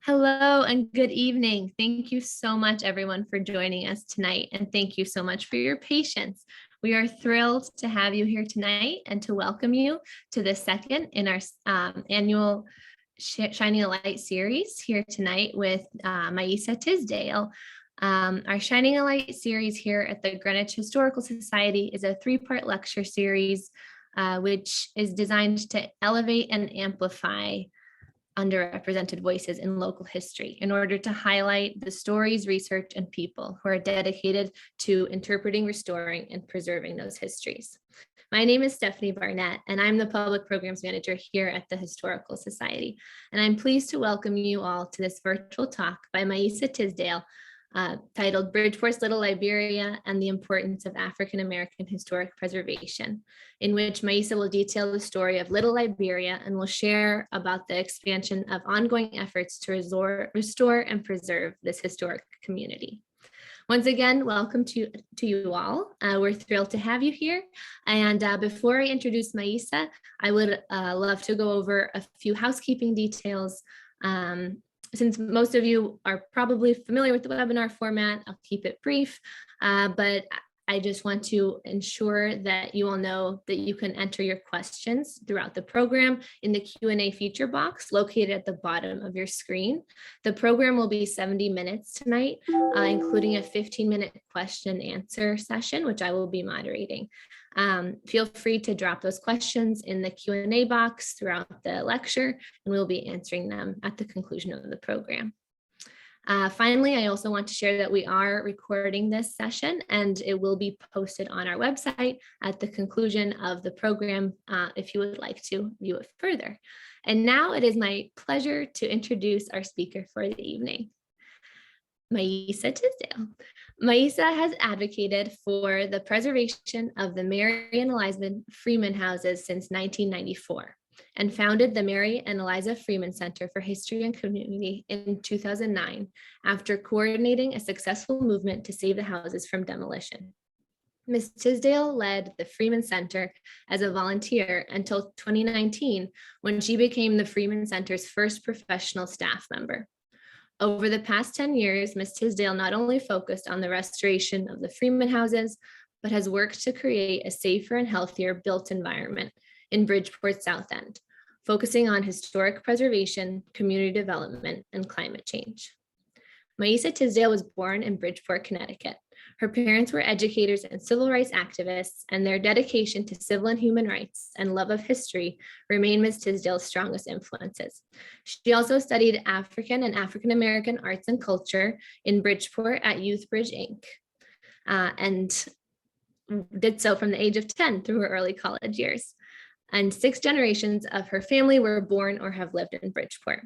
Hello and good evening. Thank you so much, everyone, for joining us tonight. And thank you so much for your patience. We are thrilled to have you here tonight and to welcome you to the second in our annual Shining a Light series here tonight with Maisa Tisdale. Our Shining a Light series here at the Greenwich Historical Society is a three-part lecture series, which is designed to elevate and amplify underrepresented voices in local history in order to highlight the stories, research, and people who are dedicated to interpreting, restoring, and preserving those histories. My name is Stephanie Barnett, and I'm the Public Programs Manager here at the Historical Society. And I'm pleased to welcome you all to this virtual talk by Maisa Tisdale, titled Bridgeport's Little Liberia and the Importance of African American Historic Preservation, in which Maisa will detail the story of Little Liberia and will share about the expansion of ongoing efforts to restore and preserve this historic community. Once again, welcome to you all. We're thrilled to have you here. And before I introduce Maisa, I would love to go over a few housekeeping details. Since most of you are probably familiar with the webinar format, I'll keep it brief, but I just want to ensure that you all know that you can enter your questions throughout the program in the Q&A feature box located at the bottom of your screen. The program will be 70 minutes tonight, including a 15-minute question and answer session, which I will be moderating. Feel free to drop those questions in the Q&A box throughout the lecture, and we'll be answering them at the conclusion of the program. Finally, I also want to share that we are recording this session and it will be posted on our website at the conclusion of the program if you would like to view it further. And now it is my pleasure to introduce our speaker for the evening, Maisa Tisdale. Maisa has advocated for the preservation of the Mary and Eliza Freeman Houses since 1994. And founded the Mary and Eliza Freeman Center for History and Community in 2009 after coordinating a successful movement to save the houses from demolition. Ms. Tisdale led the Freeman Center as a volunteer until 2019, when she became the Freeman Center's first professional staff member. Over the past 10 years, Ms. Tisdale not only focused on the restoration of the Freeman houses, but has worked to create a safer and healthier built environment in Bridgeport's South End, focusing on historic preservation, community development, and climate change. Maisa Tisdale was born in Bridgeport, Connecticut. Her parents were educators and civil rights activists, and their dedication to civil and human rights and love of history remain Ms. Tisdale's strongest influences. She also studied African and African American arts and culture in Bridgeport at Youthbridge, Inc., and did so from the age of 10 through her early college years. And 6 generations of her family were born or have lived in Bridgeport.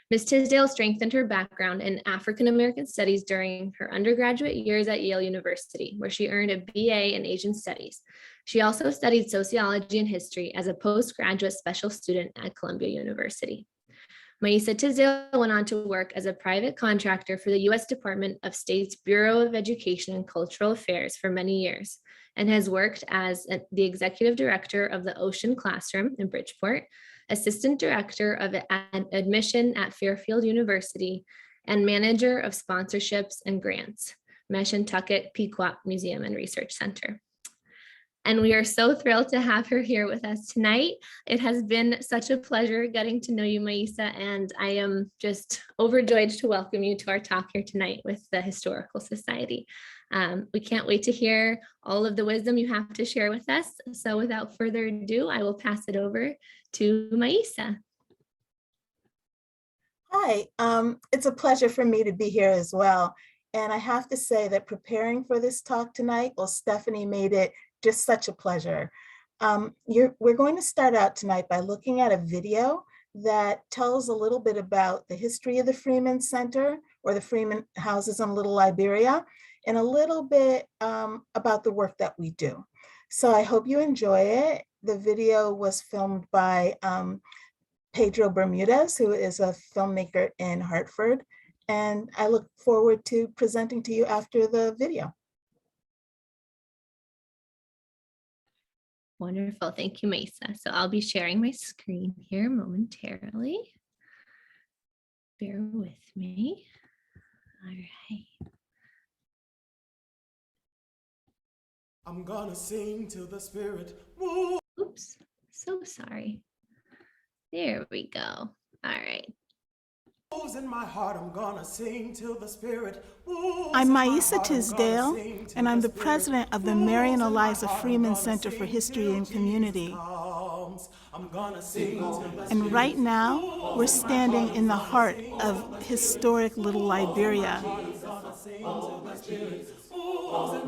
Ms. Tisdale strengthened her background in African American studies during her undergraduate years at Yale University, where she earned a BA in Asian Studies. She also studied sociology and history as a postgraduate special student at Columbia University. Maisa Tisdale went on to work as a private contractor for the U.S. Department of State's Bureau of Education and Cultural Affairs for many years, and has worked as the executive director of the Ocean Classroom in Bridgeport, assistant director of admission at Fairfield University, and manager of sponsorships and grants, Meshantucket Pequot Museum and Research Center. And we are so thrilled to have her here with us tonight. It has been such a pleasure getting to know you, Maisa, and I am just overjoyed to welcome you to our talk here tonight with the Historical Society. We can't wait to hear all of the wisdom you have to share with us. So without further ado, I will pass it over to Maisa. Hi, it's a pleasure for me to be here as well. And I have to say that preparing for this talk tonight, well, Stephanie made it just such a pleasure. We're going to start out tonight by looking at a video that tells a little bit about the history of the Freeman Center or the Freeman Houses in Little Liberia, and a little bit about the work that we do. So I hope you enjoy it. The video was filmed by Pedro Bermudez, who is a filmmaker in Hartford, and I look forward to presenting to you after the video. Wonderful. Thank you, Maisa. So I'll be sharing my screen here momentarily. Bear with me. All right. I'm gonna sing till the spirit moves. Oops, so sorry. There we go. All right. In my heart, I'm gonna sing till the spirit moves. I'm In my Maisa heart, I'm gonna Tisdale, sing till and I'm the spirit president of the moves. Mary and In my Eliza heart, I'm Freeman gonna Center for sing History till and Jesus Community. comes. I'm gonna sing till the And spirit right now, we're standing in the heart of historic Little Liberia. moves. In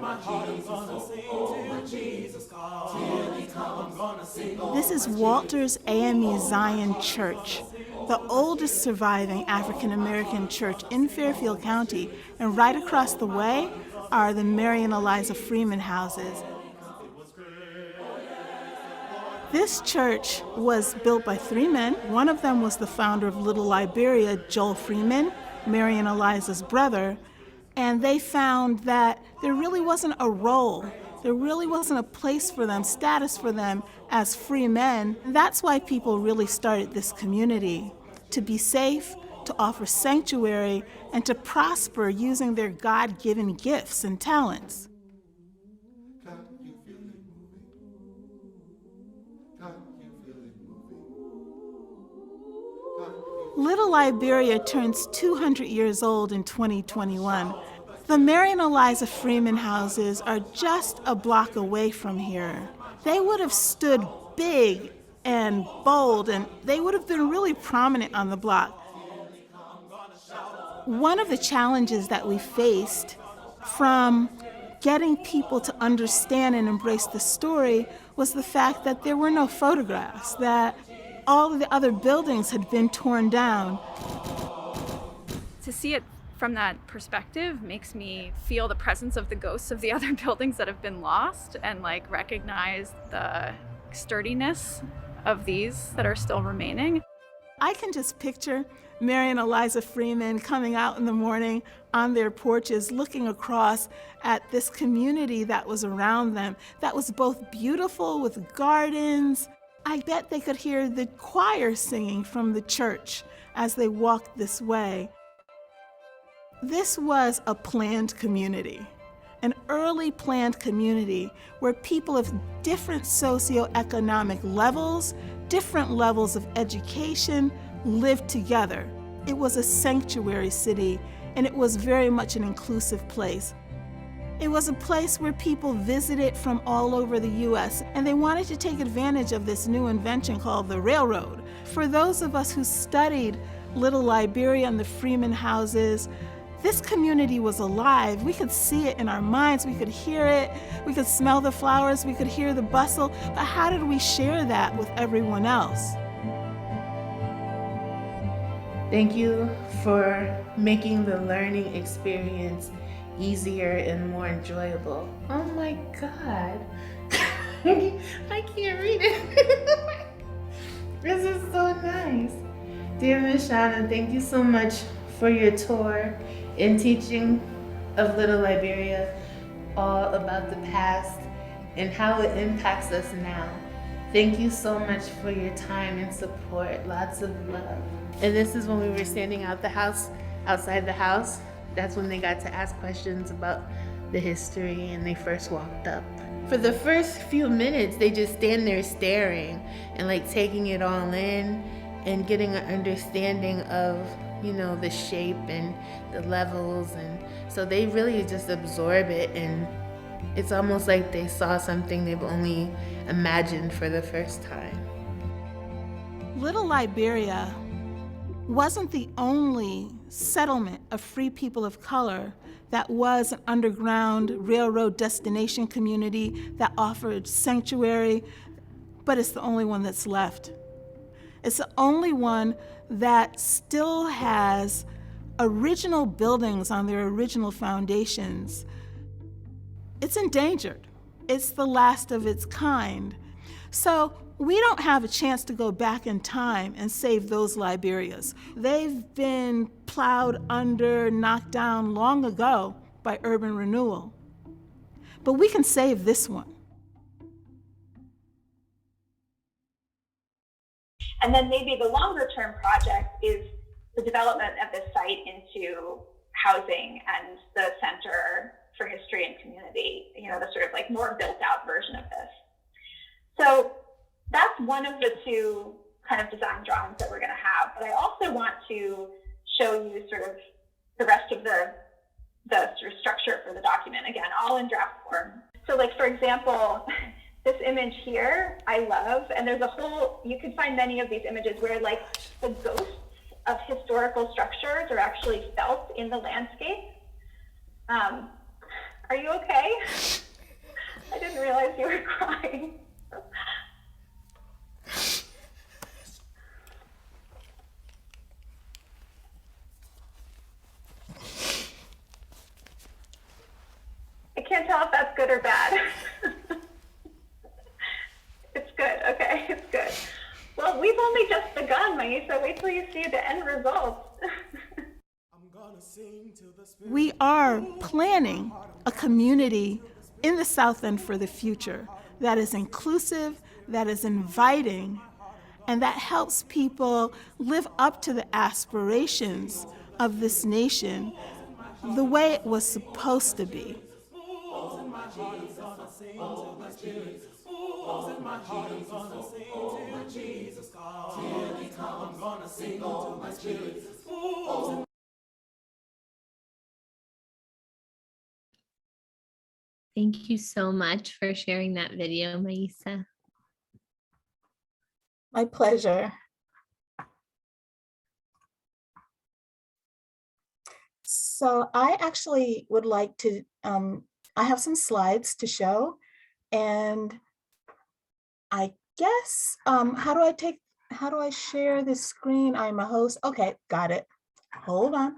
my heart, I'm gonna sing till Jesus comes. I'm gonna sing. This is Walter's AME Zion Church, the oldest surviving African American church in Fairfield County, and right across the way are the Mary and Eliza Freeman Houses. This church was built by three men. One of them was the founder of Little Liberia, Joel Freeman, Mary and Eliza's brother, and they found that there really wasn't a role, there really wasn't a place for them, status for them as free men. And that's why people really started this community, to be safe, to offer sanctuary, and to prosper using their God-given gifts and talents. Little Liberia turns 200 years old in 2021. The Mary and Eliza Freeman Houses are just a block away from here. They would have stood big and bold, and they would have been really prominent on the block. One of the challenges that we faced from getting people to understand and embrace the story was the fact that there were no photographs, that all of the other buildings had been torn down. To see it from that perspective makes me feel the presence of the ghosts of the other buildings that have been lost, and like recognize the sturdiness of these that are still remaining. I can just picture Mary and Eliza Freeman coming out in the morning on their porches, looking across at this community that was around them, that was both beautiful with gardens. I bet they could hear the choir singing from the church as they walked this way. This was a planned community, an early planned community where people of different socioeconomic levels, different levels of education lived together. It was a sanctuary city, and it was very much an inclusive place. It was a place where people visited from all over the U.S., and they wanted to take advantage of this new invention called the railroad. For those of us who studied Little Liberia and the Freeman Houses, this community was alive. We could see it in our minds, we could hear it, we could smell the flowers, we could hear the bustle, but how did we share that with everyone else? Thank you for making the learning experience easier and more enjoyable. Oh my God. I can't read it. This is so nice. Dear Ms. Shauna, thank you so much for your tour and teaching of Little Liberia, all about the past and how it impacts us now. Thank you so much for your time and support. Lots of love. And this is when we were standing outside the house. That's when they got to ask questions about the history, and they first walked up. For the first few minutes, they just stand there staring and like taking it all in and getting an understanding of, you know, the shape and the levels. And so they really just absorb it, and it's almost like they saw something they've only imagined for the first time. Little Liberia wasn't the only settlement of free people of color that was an underground railroad destination community that offered sanctuary, but it's the only one that's left. It's the only one that still has original buildings on their original foundations. It's endangered. It's the last of its kind. So we don't have a chance to go back in time and save those Liberias. They've been plowed under, knocked down long ago by urban renewal. But we can save this one. And then maybe the longer term project is the development of this site into housing and the Center for History and Community, the sort of like more built out version of this. So that's one of the two kind of design drawings that we're going to have. But I also want to show you sort of the rest of the sort of structure for the document, again, all in draft form. So like, for example, this image here, I love, and there's a whole, you can find many of these images where like the ghosts of historical structures are actually felt in the landscape. Are you okay? I didn't realize you were crying. I can't tell if that's good or bad. It's good, okay, it's good. Well, we've only just begun, Maisa. Wait till you see the end results. We are planning a community in the South End for the future that is inclusive, that is inviting, and that helps people live up to the aspirations of this nation the way it was supposed to be. Thank you so much for sharing that video, Maisa. My pleasure. So I actually would like to, I have some slides to show, and I guess, how do I share this screen? I'm a host. Okay, got it. Hold on.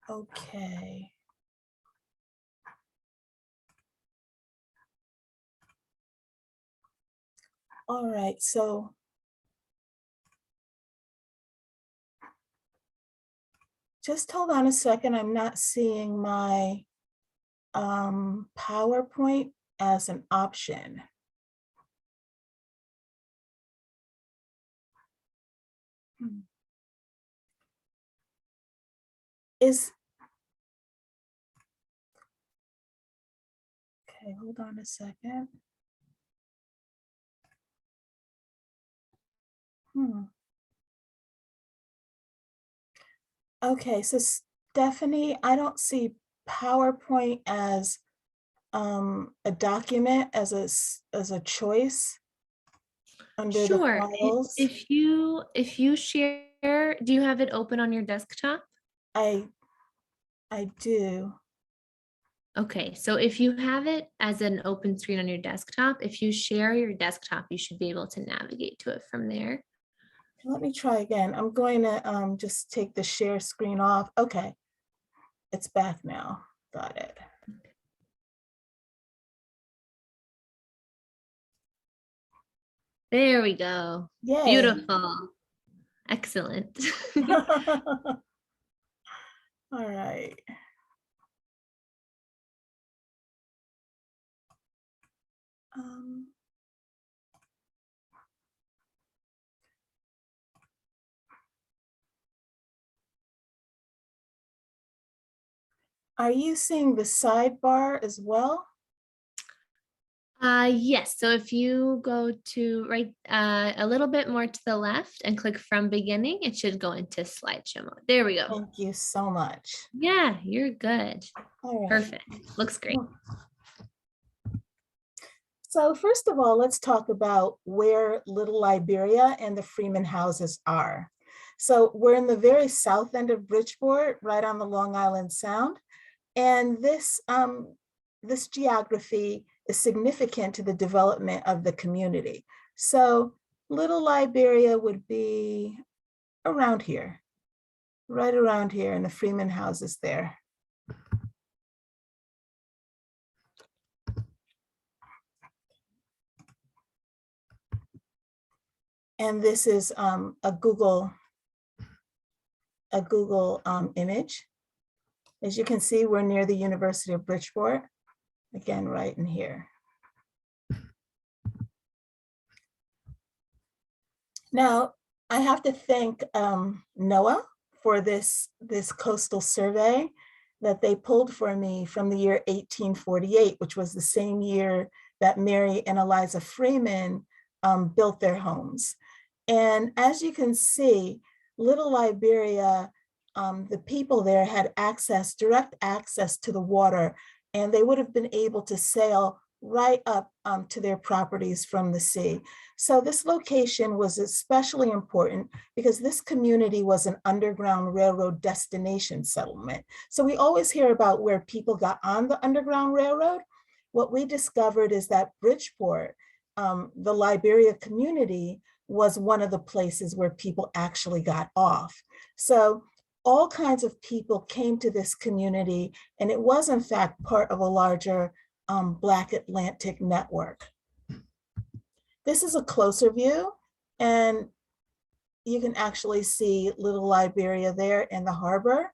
Okay. All right, so just hold on a second. I'm not seeing my PowerPoint as an option. Okay, hold on a second. Okay, so Stephanie, I don't see PowerPoint as a document as a choice under the Sure. files. If you share, do you have it open on your desktop? I do. Okay, so if you have it as an open screen on your desktop, if you share your desktop, you should be able to navigate to it from there. Let me try again. I'm going to just take the share screen off. Okay, it's back now. Got it. There we go. Yay. Beautiful. Excellent. All right. Are you seeing the sidebar as well? Yes, so if you go to a little bit more to the left and click from beginning, it should go into slideshow mode. There we go. Thank you so much. Yeah, you're good. All right. Perfect. Looks great. So first of all, let's talk about where Little Liberia and the Freeman Houses are. So we're in the very south end of Bridgeport, right on the Long Island Sound. And this geography is significant to the development of the community. So Little Liberia would be around here, right around here, and the Freeman Houses there. And this is a Google image. As you can see, we're near the University of Bridgeport, again, right in here. Now, I have to thank NOAA for this coastal survey that they pulled for me from the year 1848, which was the same year that Mary and Eliza Freeman built their homes. And as you can see, Little Liberia, the people there had direct access to the water, and they would have been able to sail right up to their properties from the sea. So this location was especially important because this community was an Underground Railroad destination settlement. So we always hear about where people got on the Underground Railroad. What we discovered is that Bridgeport, the Liberia community, was one of the places where people actually got off. So all kinds of people came to this community, and it was in fact part of a larger Black Atlantic network. This is a closer view, and you can actually see Little Liberia there in the harbor.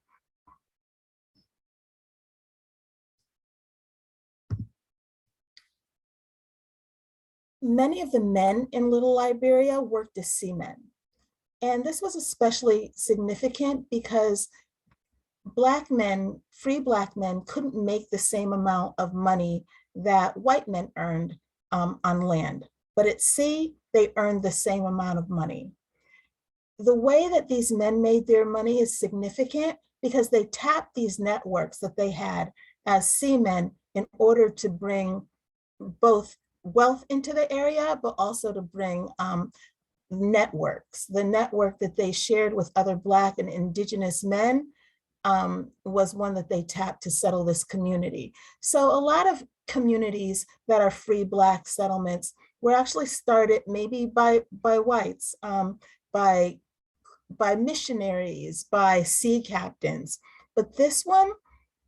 Many of the men in Little Liberia worked as seamen. And this was especially significant because Black men, free Black men, couldn't make the same amount of money that white men earned on land. But at sea, they earned the same amount of money. The way that these men made their money is significant because they tapped these networks that they had as seamen in order to bring both wealth into the area, but also to bring networks. The network that they shared with other Black and Indigenous men was one that they tapped to settle this community. So a lot of communities that are free Black settlements were actually started maybe by whites, by missionaries, by sea captains. But this one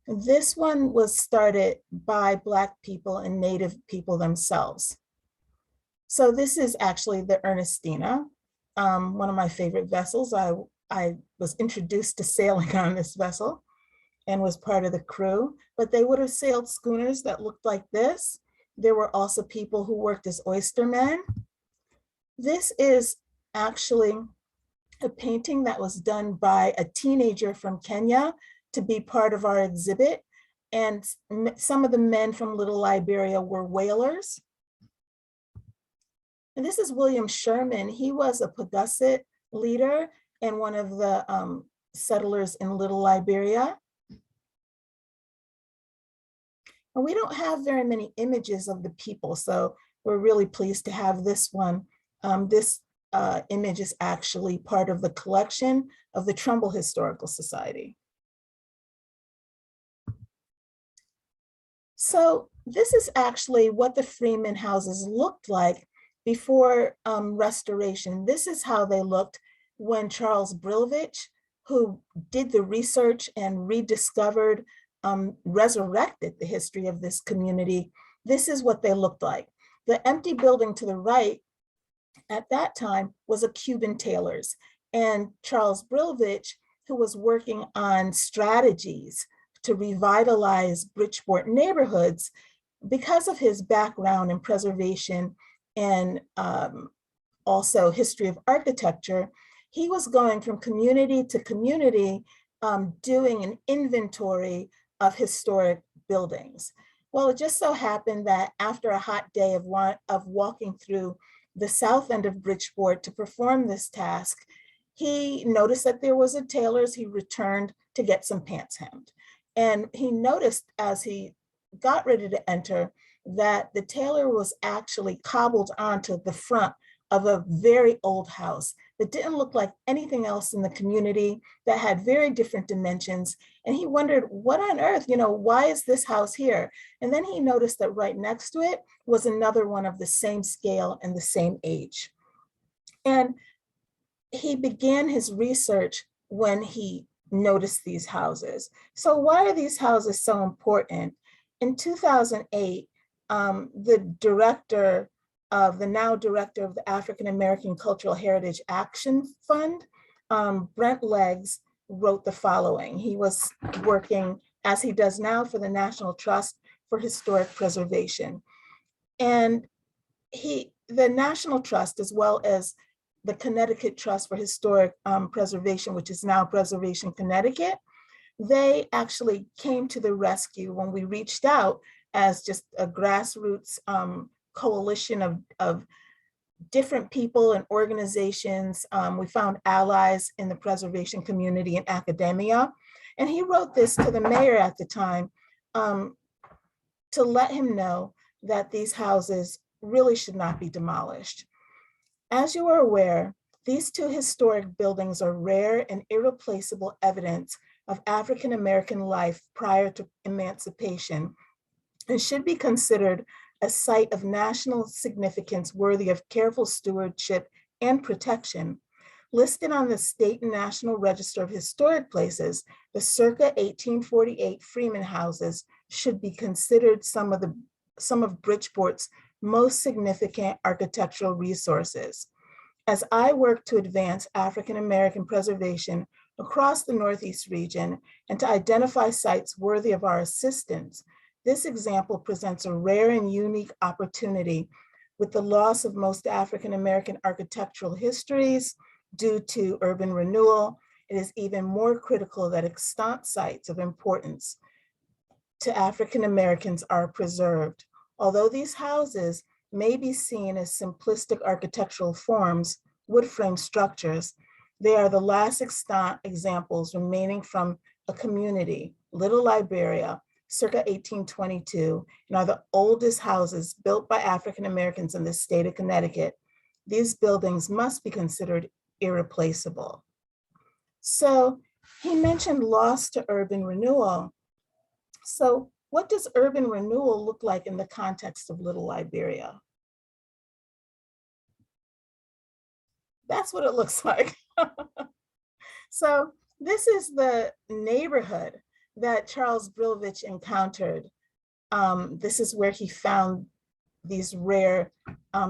was started by Black people and Native people themselves. So this is actually the Ernestina, one of my favorite vessels. I was introduced to sailing on this vessel and was part of the crew, but they would have sailed schooners that looked like this. There were also people who worked as oystermen. This is actually a painting that was done by a teenager from Kenya to be part of our exhibit. And some of the men from Little Liberia were whalers. And this is William Sherman. He was a Pagusset leader and one of the settlers in Little Liberia. And we don't have very many images of the people, so we're really pleased to have this one. This image is actually part of the collection of the Trumbull Historical Society. So this is actually what the Freeman houses looked like before restoration. This is how they looked when Charles Brovovich, who did the research and rediscovered, resurrected the history of this community. This is what they looked like. The empty building to the right at that time was a Cuban tailor's, and Charles Brovovich, who was working on strategies to revitalize Bridgeport neighborhoods, because of his background in preservation and also history of architecture, he was going from community to community doing an inventory of historic buildings. Well, it just so happened that after a hot day of walking through the south end of Bridgeport to perform this task, he noticed that there was a tailor's. He returned to get some pants hemmed. And he noticed as he got ready to enter that the tailor was actually cobbled onto the front of a very old house that didn't look like anything else in the community, that had very different dimensions. And he wondered, what on earth, why is this house here? And then he noticed that right next to it was another one of the same scale and the same age. And he began his research when he noticed these houses. So why are these houses so important? In 2008, the now director of the African American Cultural Heritage Action Fund, Brent Leggs, wrote the following. He was working, as he does now, for the National Trust for Historic Preservation. And the National Trust, as well as the Connecticut Trust for Historic Preservation, which is now Preservation Connecticut, they actually came to the rescue when we reached out as just a grassroots coalition of different people and organizations. We found allies in the preservation community and academia. And he wrote this to the mayor at the time to let him know that these houses really should not be demolished. As you are aware, these two historic buildings are rare and irreplaceable evidence of African-American life prior to emancipation and should be considered a site of national significance worthy of careful stewardship and protection. Listed on the State and National Register of Historic Places, the circa 1848 Freeman Houses should be considered some of Bridgeport's most significant architectural resources. As I work to advance African-American preservation across the Northeast region and to identify sites worthy of our assistance, this example presents a rare and unique opportunity. With the loss of most African-American architectural histories due to urban renewal, it is even more critical that extant sites of importance to African-Americans are preserved. Although these houses may be seen as simplistic architectural forms, wood frame structures, they are the last extant examples remaining from a community, Little Liberia, circa 1822, and are the oldest houses built by African-Americans in the state of Connecticut. These buildings must be considered irreplaceable. So he mentioned loss to urban renewal. So what does urban renewal look like in the context of Little Liberia? That's what it looks like. So this is the neighborhood that Charles Brovovich encountered. This is where he found these rare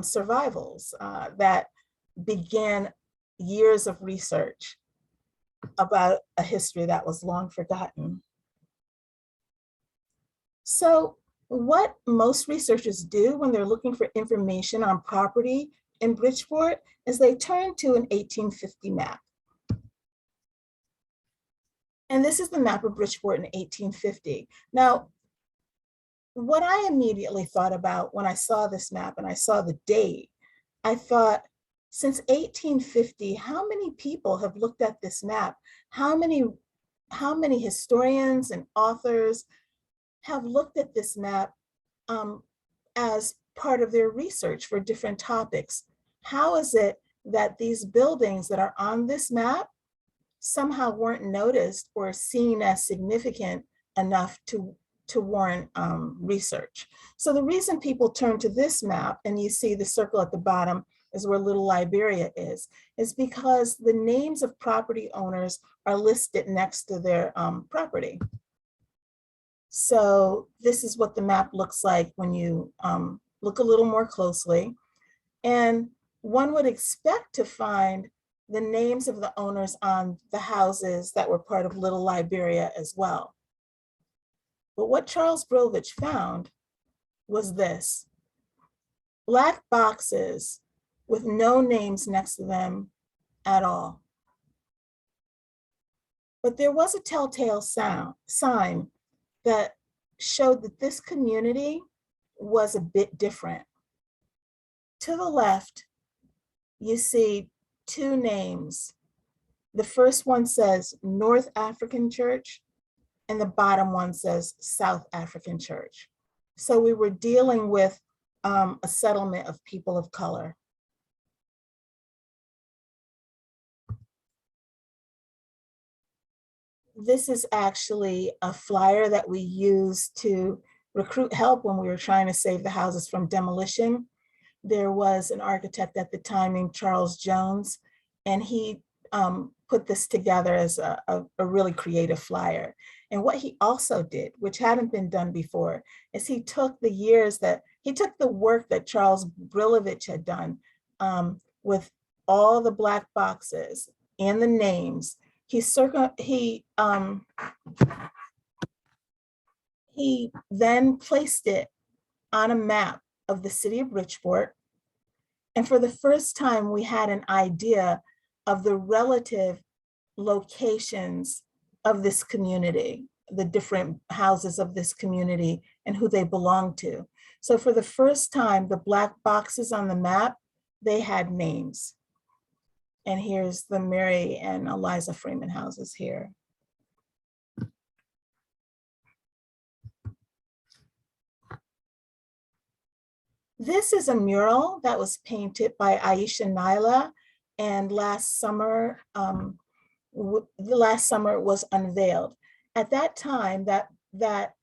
survivals that began years of research about a history that was long forgotten. So what most researchers do when they're looking for information on property in Bridgeport is they turn to an 1850 map. And this is the map of Bridgeport in 1850. Now, what I immediately thought about when I saw this map and I saw the date, I thought, since 1850, how many people have looked at this map? How many historians and authors have looked at this map as part of their research for different topics? How is it that these buildings that are on this map somehow weren't noticed or seen as significant enough to warrant research? So the reason people turn to this map, and you see the circle at the bottom is where Little Liberia is because the names of property owners are listed next to their property. So this is what the map looks like when you look a little more closely. And one would expect to find the names of the owners on the houses that were part of Little Liberia as well. But what Charles Brovovich found was this: black boxes with no names next to them at all. But there was a telltale sign that showed that this community was a bit different. To the left, you see two names. The first one says North African Church, and the bottom one says South African Church. So we were dealing with a settlement of people of color. This is actually a flyer that we used to recruit help when we were trying to save the houses from demolition. There was an architect at the time named Charles Jones, and he put this together as a really creative flyer. And what he also did, which hadn't been done before, is he took the work that Charles Brovovich had done with all the black boxes and the names. He then placed it on a map of the city of Bridgeport, And for the first time, we had an idea of the relative locations of this community, the different houses of this community and who they belong to. So for the first time, the black boxes on the map, they had names. And here's the Mary and Eliza Freeman houses here. This is a mural that was painted by Aisha Naila, and last summer it was unveiled. At that time, that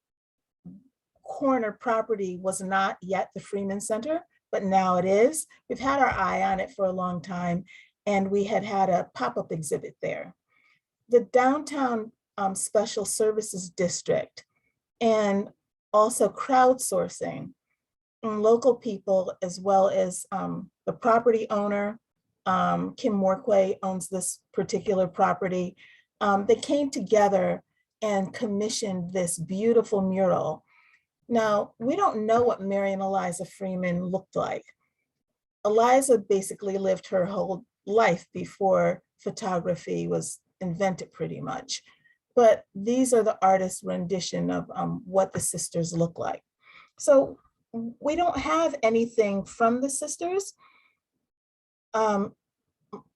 corner property was not yet the Freeman Center, but now it is. We've had our eye on it for a long time, and we had a pop-up exhibit there. The downtown special services district, and also crowdsourcing and local people, as well as the property owner, Kim Morquay owns this particular property. They came together and commissioned this beautiful mural. Now, we don't know what Mary and Eliza Freeman looked like. Eliza basically lived her whole life before photography was invented, pretty much. But these are the artist's rendition of what the sisters look like. So we don't have anything from the sisters,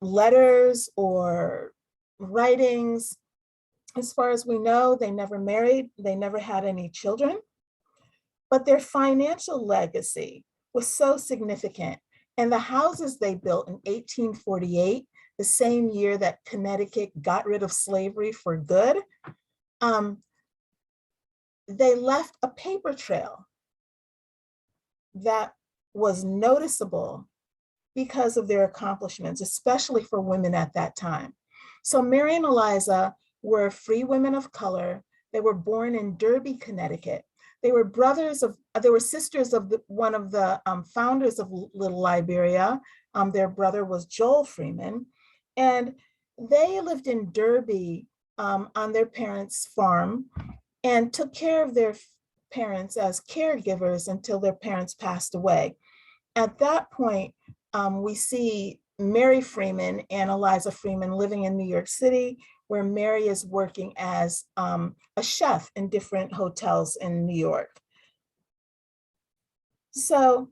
letters or writings. As far as we know, they never married, they never had any children, but their financial legacy was so significant. And the houses they built in 1848, the same year that Connecticut got rid of slavery for good, they left a paper trail that was noticeable because of their accomplishments, especially for women at that time. So Mary and Eliza were free women of color. They were born in Derby, Connecticut. They were sisters of one of the founders of Little Liberia. Their brother was Joel Freeman. And they lived in Derby on their parents' farm and took care of their parents as caregivers until their parents passed away. At that point, we see Mary Freeman and Eliza Freeman living in New York City, where Mary is working as a chef in different hotels in New York. So,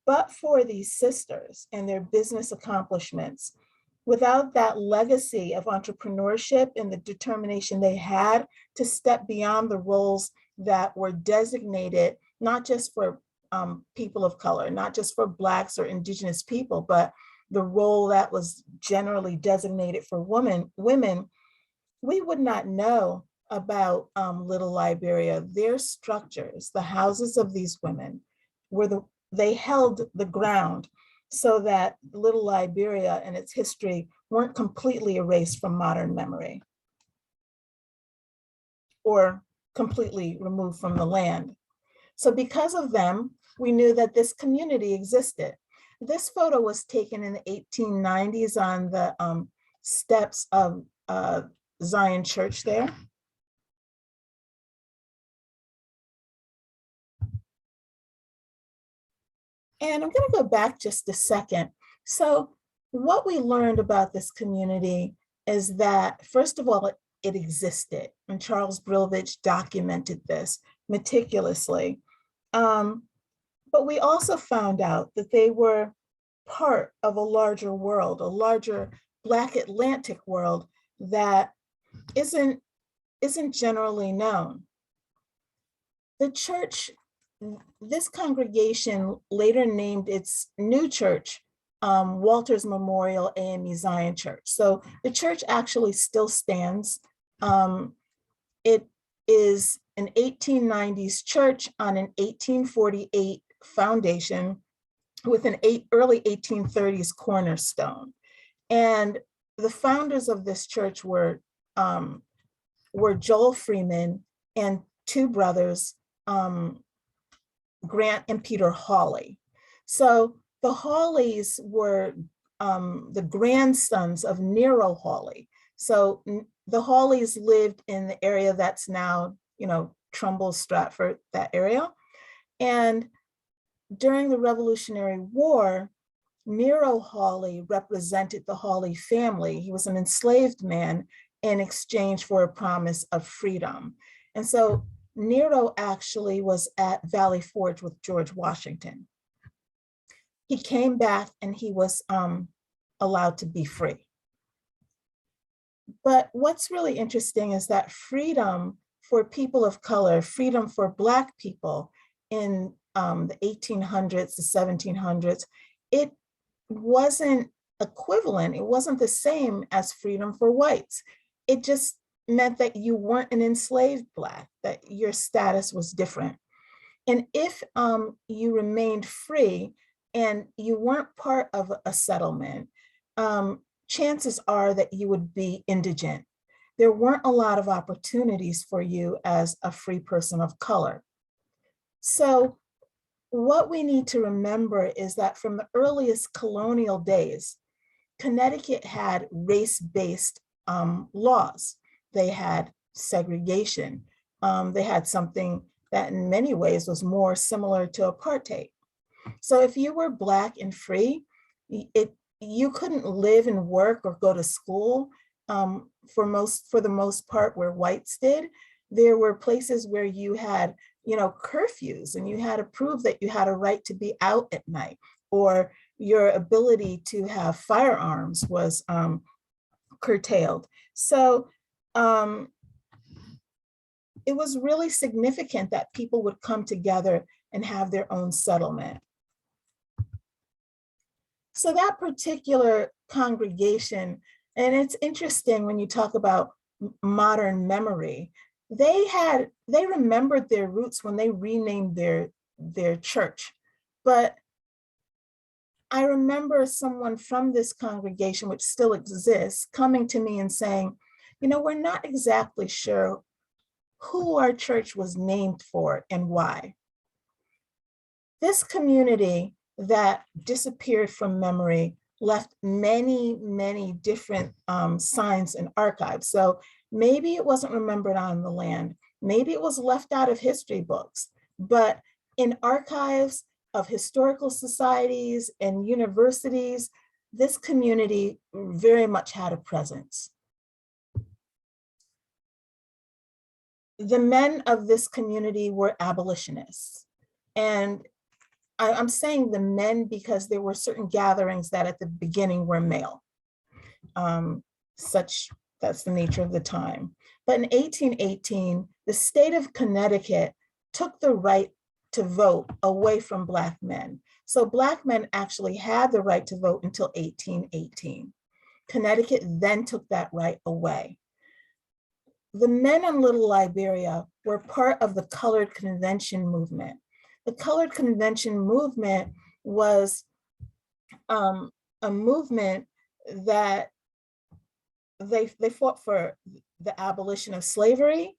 but for these sisters and their business accomplishments, without that legacy of entrepreneurship and the determination they had to step beyond the roles that were designated, not just for people of color, not just for Blacks or Indigenous people, but the role that was generally designated for women, we would not know about Little Liberia. Their structures, the houses of these women, they held the ground so that Little Liberia and its history weren't completely erased from modern memory or completely removed from the land. So because of them, we knew that this community existed. This photo was taken in the 1890s on the steps of Zion Church there. And I'm going to go back just a second. So what we learned about this community is that, first of all, it existed, and Charles Brovovich documented this meticulously. But we also found out that they were part of a larger world, a larger Black Atlantic world that isn't generally known. The church, this congregation later named its new church Walter's Memorial AME Zion Church. So the church actually still stands. It is an 1890s church on an 1848 foundation with an early 1830s cornerstone. And the founders of this church were Joel Freeman and two brothers, Grant and Peter Hawley. So the Hawleys were the grandsons of Nero Hawley. So the Hawleys lived in the area that's now, Trumbull, Stratford, that area. And during the Revolutionary War, Nero Hawley represented the Hawley family. He was an enslaved man in exchange for a promise of freedom. And so Nero actually was at Valley Forge with George Washington. He came back and he was allowed to be free. But what's really interesting is that freedom for people of color, freedom for Black people in the 1800s, the 1700s, it wasn't equivalent. It wasn't the same as freedom for whites. It just meant that you weren't an enslaved Black, that your status was different. And if you remained free and you weren't part of a settlement, chances are that you would be indigent. There weren't a lot of opportunities for you as a free person of color. So what we need to remember is that from the earliest colonial days, Connecticut had race-based laws. They had segregation. They had something that in many ways was more similar to apartheid. So if you were Black and free, you couldn't live and work or go to school for the most part where whites did. There were places where you had, curfews, and you had to prove that you had a right to be out at night, or your ability to have firearms was curtailed. So it was really significant that people would come together and have their own settlement. So that particular congregation, and it's interesting when you talk about modern memory, they remembered their roots when they renamed their church. But I remember someone from this congregation, which still exists, coming to me and saying, we're not exactly sure who our church was named for and why. This community that disappeared from memory left many, many different signs and archives. So maybe it wasn't remembered on the land. Maybe it was left out of history books, but in archives of historical societies and universities, this community very much had a presence. The men of this community were abolitionists. And I'm saying the men because there were certain gatherings that at the beginning were male. That's the nature of the time. But in 1818, the state of Connecticut took the right to vote away from Black men. So Black men actually had the right to vote until 1818. Connecticut then took that right away. The men in Little Liberia were part of the Colored Convention movement. The Colored Convention movement was a movement that they fought for the abolition of slavery.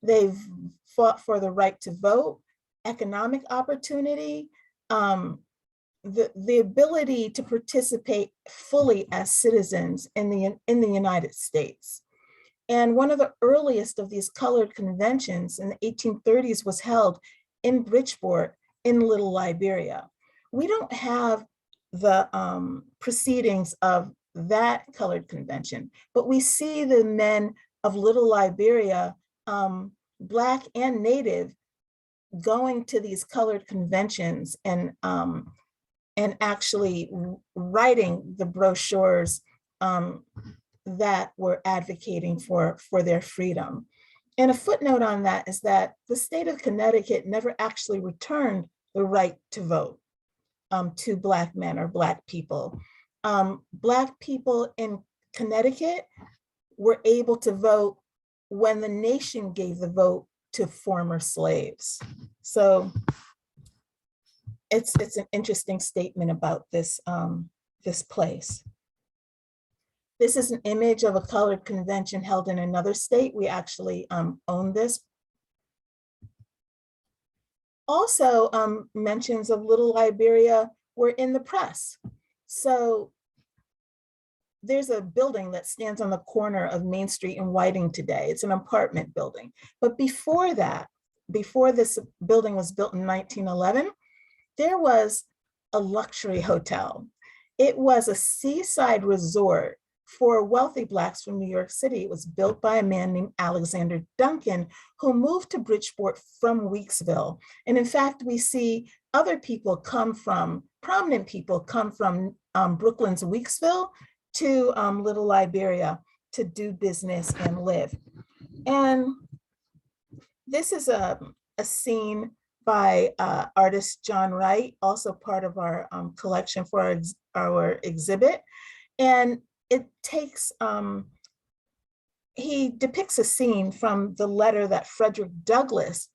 They've fought for the right to vote, economic opportunity, the ability to participate fully as citizens in the United States. And one of the earliest of these colored conventions in the 1830s was held in Bridgeport in Little Liberia. We don't have the proceedings of that colored convention, but we see the men of Little Liberia, Black and Native, going to these colored conventions and actually writing the brochures that were advocating for their freedom. And a footnote on that is that the state of Connecticut never actually returned the right to vote to Black men or Black people. Black people in Connecticut were able to vote when the nation gave the vote to former slaves. So it's an interesting statement about this, this place. This is an image of a colored convention held in another state. We actually own this. Also, mentions of Little Liberia were in the press. So there's a building that stands on the corner of Main Street in Whiting today. It's an apartment building. But before that, before this building was built in 1911, there was a luxury hotel. It was a seaside resort for wealthy Blacks from New York City. It was built by a man named Alexander Duncan, who moved to Bridgeport from Weeksville. And in fact, we see other people come from, prominent people come from Brooklyn's Weeksville to Little Liberia to do business and live. And this is a scene by artist John Wright, also part of our collection for our exhibit. And it takes, he depicts a scene from the letter that Frederick Douglas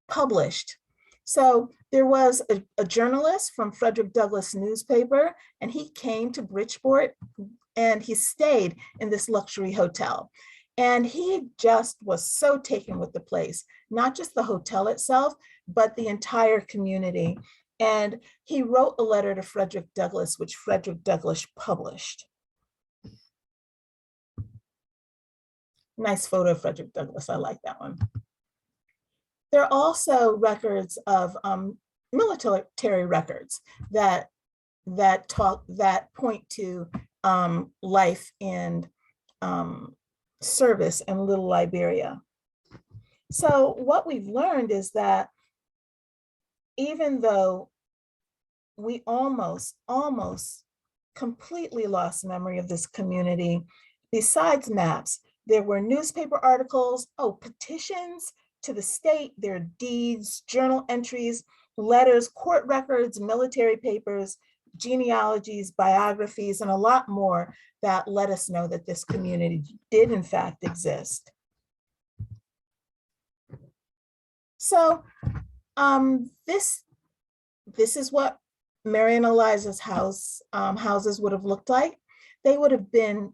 published. So there was a journalist from Frederick Douglass newspaper, and he came to Bridgeport and he stayed in this luxury hotel. And he just was so taken with the place, not just the hotel itself, but the entire community. And he wrote a letter to Frederick Douglass, which Frederick Douglass published. Nice photo of Frederick Douglass, I like that one. There are also records of military records that point to life and service in Little Liberia. So what we've learned is that even though we almost completely lost memory of this community, besides maps, there were newspaper articles, petitions to the state, there are deeds, journal entries, letters, court records, military papers, genealogies, biographies, and a lot more that let us know that this community did in fact exist. So this is what Mary and Eliza's houses would have looked like. They would have been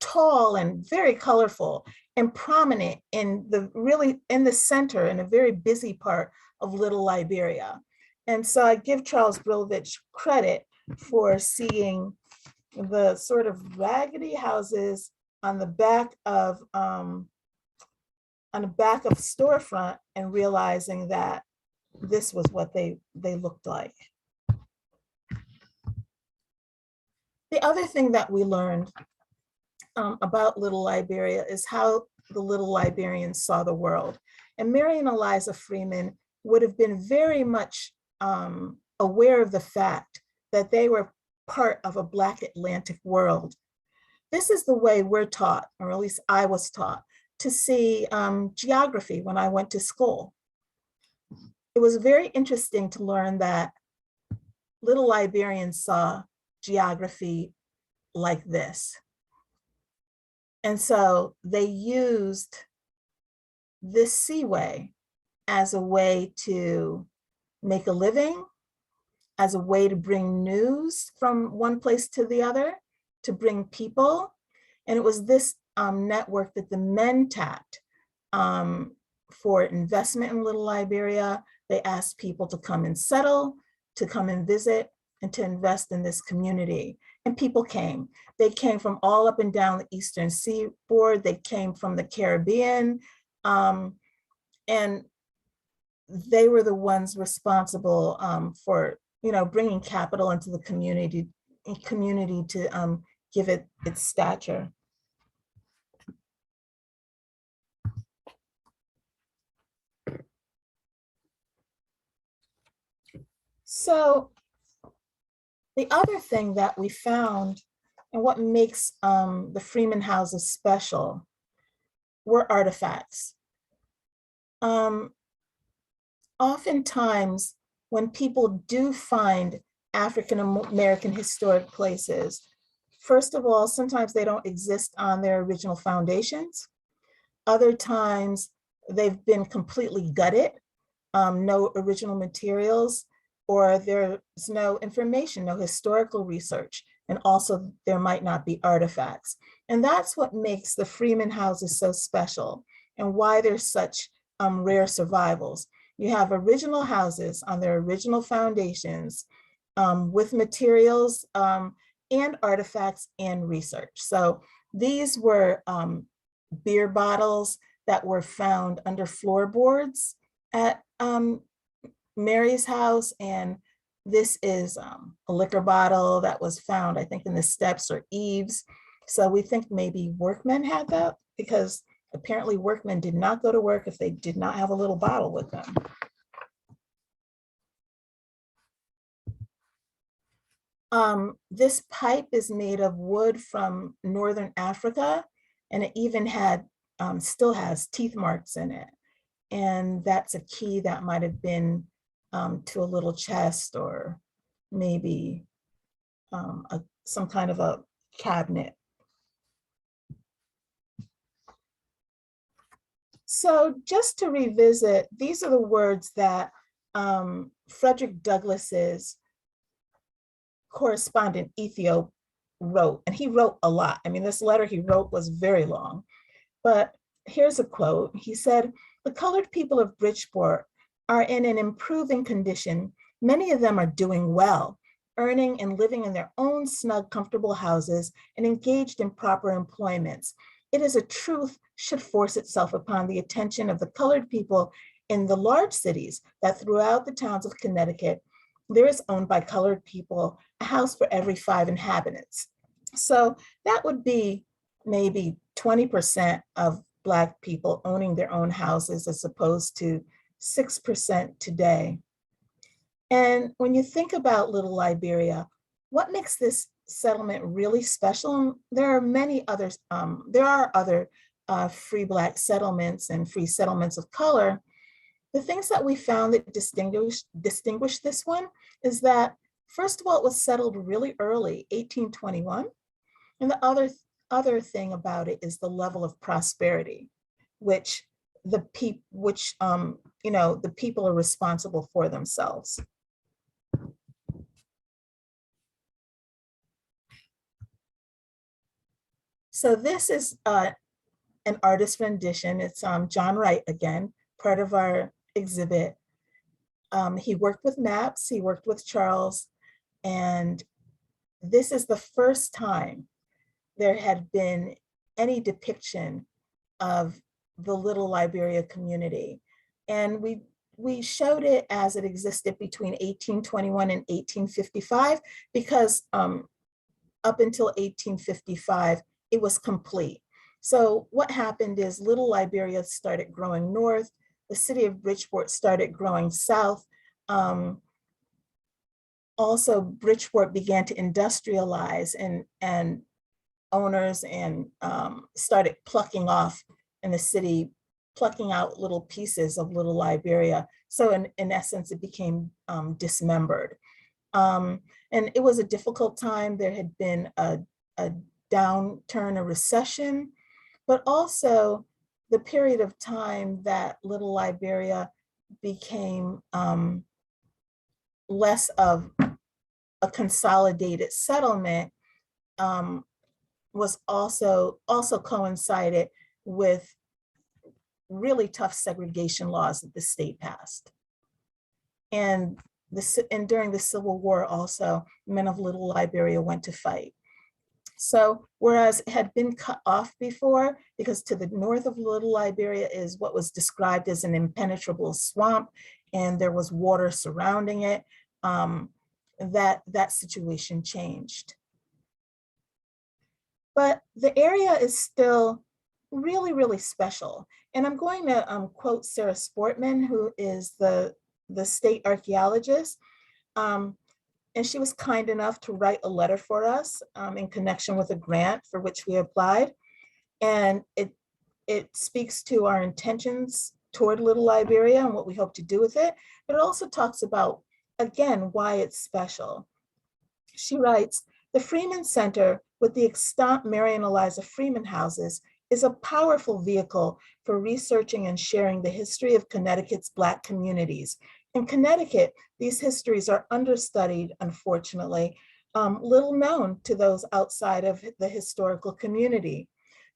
tall and very colorful and prominent in the center, in a very busy part of Little Liberia. And so I give Charles Brovovich credit for seeing the sort of raggedy houses on the back of storefront and realizing that this was what they looked like. The other thing that we learned about Little Liberia is how the Little Librarians saw the world. And Mary and Eliza Freeman would have been very much aware of the fact that they were part of a Black Atlantic world. This is the way we're taught, or at least I was taught, to see geography when I went to school. It was very interesting to learn that Little Librarians saw geography like this. And so they used this Seaway as a way to make a living, as a way to bring news from one place to the other, to bring people. And it was this network that the men tapped for investment in Little Liberia. They asked people to come and settle, to come and visit, and to invest in this community. And people came. They came from all up and down the Eastern Seaboard. They came from the Caribbean. And they were the ones responsible for bringing capital into the community to give it its stature. So the other thing that we found, and what makes the Freeman Houses special, were artifacts. Oftentimes, when people do find African American historic places, first of all, sometimes they don't exist on their original foundations. Other times, they've been completely gutted, no original materials, or there's no information, no historical research, and also there might not be artifacts. And that's what makes the Freeman Houses so special and why they're such rare survivals. You have original houses on their original foundations with materials and artifacts and research. So these were beer bottles that were found under floorboards at Mary's house, and This is a liquor bottle that was found, I think, in the steps or eaves. So we think maybe workmen had that, because apparently workmen did not go to work if they did not have a little bottle with them. This pipe is made of wood from Northern Africa, and it even had, still has teeth marks in it. And that's a key that might have been to a little chest, or maybe some kind of a cabinet. So just to revisit, these are the words that Frederick Douglass's correspondent Ethiop wrote, and he wrote a lot. I mean, this letter he wrote was very long, but here's a quote. He said, "The colored people of Bridgeport are in an improving condition. Many of them are doing well, earning and living in their own snug, comfortable houses and engaged in proper employments. It is a truth should force itself upon the attention of the colored people in the large cities that throughout the towns of Connecticut, there is owned by colored people a house for every 5 inhabitants." So that would be maybe 20% of Black people owning their own houses, as opposed to 6% today. And when you think about Little Liberia, what makes this settlement really special? There are many others. There are other free Black settlements and free settlements of color. The things that we found that distinguish this one is that, first of all, it was settled really early, 1821. And the other thing about it is the level of prosperity, which the people are responsible for themselves. So this is an artist rendition. It's John Wright again, part of our exhibit. He worked with maps, he worked with Charles, and this is the first time there had been any depiction of the Little Liberia community. And we showed it as it existed between 1821 and 1855, because up until 1855, it was complete. So what happened is Little Liberia started growing north, the city of Bridgeport started growing south. Also, Bridgeport began to industrialize, and owners and started plucking off in the city, plucking out little pieces of Little Liberia. So in essence, it became dismembered. And it was a difficult time. There had been a downturn, a recession, but also the period of time that Little Liberia became less of a consolidated settlement was also coincided with really tough segregation laws that the state passed. And during the Civil War also, men of Little Liberia went to fight. So whereas it had been cut off before, because to the north of Little Liberia is what was described as an impenetrable swamp, and there was water surrounding it, that situation changed. But the area is still really, really special. And I'm going to quote Sarah Sportman, who is the state archaeologist. And she was kind enough to write a letter for us in connection with a grant for which we applied. And it speaks to our intentions toward Little Liberia and what we hope to do with it. But it also talks about, again, why it's special. She writes, "The Freeman Center, with the extant Mary and Eliza Freeman Houses, is a powerful vehicle for researching and sharing the history of Connecticut's Black communities. In Connecticut, these histories are understudied, unfortunately, little known to those outside of the historical community.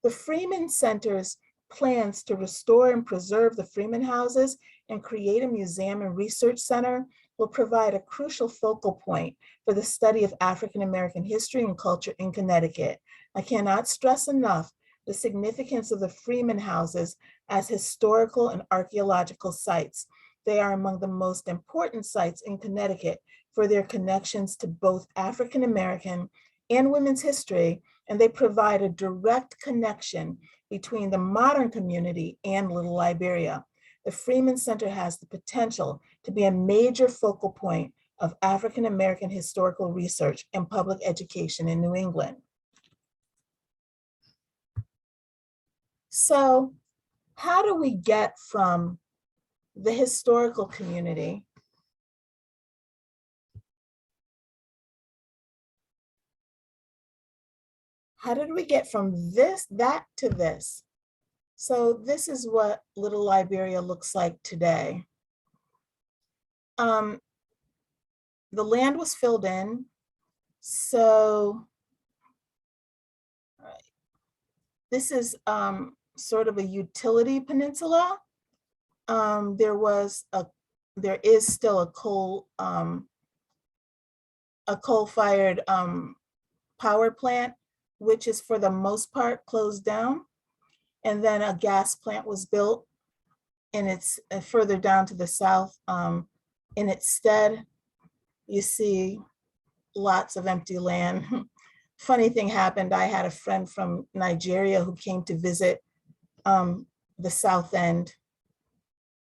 The Freeman Center's plans to restore and preserve the Freeman Houses and create a museum and research center will provide a crucial focal point for the study of African American history and culture in Connecticut. I cannot stress enough the significance of the Freeman Houses as historical and archaeological sites. They are among the most important sites in Connecticut for their connections to both African American and women's history, and they provide a direct connection between the modern community and Little Liberia. The Freeman Center has the potential to be a major focal point of African American historical research and public education in New England. So, how do we get from the historical community how did we get from that to this? So this is what Little Liberia looks like today. The land was filled in. So this is sort of a utility peninsula. There is still a coal-fired power plant, which is for the most part closed down. And then a gas plant was built, and it's further down to the south. In its stead, you see lots of empty land. Funny thing happened. I had a friend from Nigeria who came to visit the south end.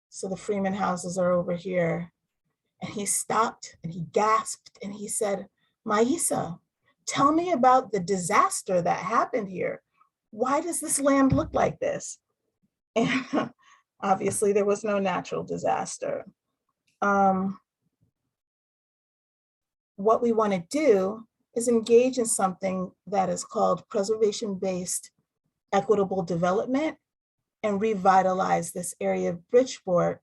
So the Freeman Houses are over here. And he stopped and he gasped and he said, "Maisa, tell me about the disaster that happened here. Why does this land look like this?" And obviously there was no natural disaster. What we want to do is engage in something that is called preservation-based equitable development and revitalize this area of Bridgeport,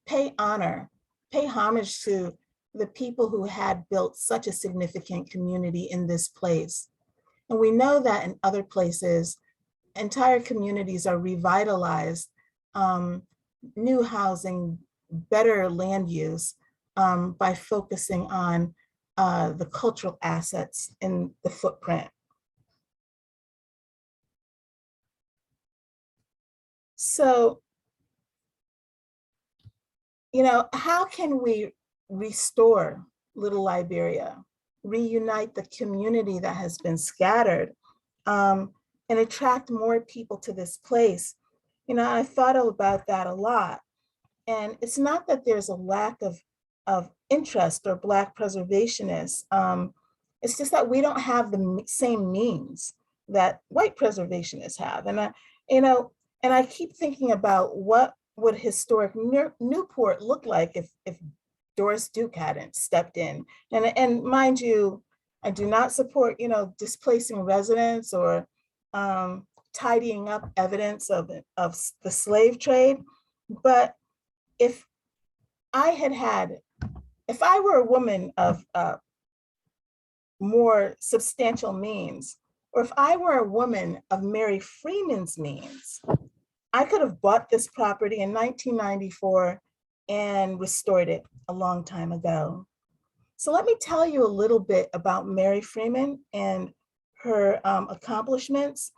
pay homage to the people who had built such a significant community in this place. And we know that in other places, entire communities are revitalized, new housing, better land use, by focusing on the cultural assets in the footprint. So, how can we restore Little Liberia, reunite the community that has been scattered, and attract more people to this place? I thought about that a lot. And it's not that there's a lack of interest or Black preservationists. It's just that we don't have the same means that white preservationists have. And I keep thinking about what would historic Newport look like if Doris Duke hadn't stepped in. And mind you, I do not support, displacing residents or tidying up evidence of the slave trade. But if I were a woman of more substantial means, or if I were a woman of Mary Freeman's means, I could have bought this property in 1994 and restored it a long time ago. So let me tell you a little bit about Mary Freeman and her accomplishments.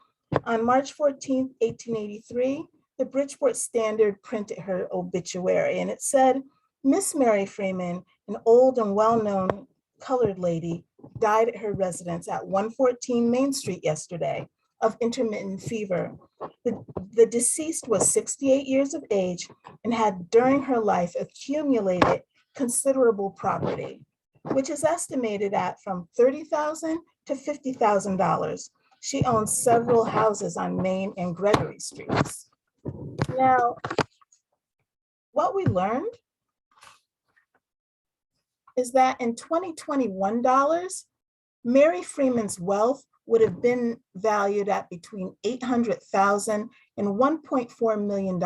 On March 14th, 1883, the Bridgeport Standard printed her obituary, and it said, "Miss Mary Freeman, an old and well-known colored lady, died at her residence at 114 Main Street yesterday of intermittent fever. The deceased was 68 years of age and had during her life accumulated considerable property, which is estimated at from $30,000 to $50,000. She owns several houses on Main and Gregory Streets." Now, what we learned is that in 2021 dollars, Mary Freeman's wealth would have been valued at between $800,000 and $1.4 million.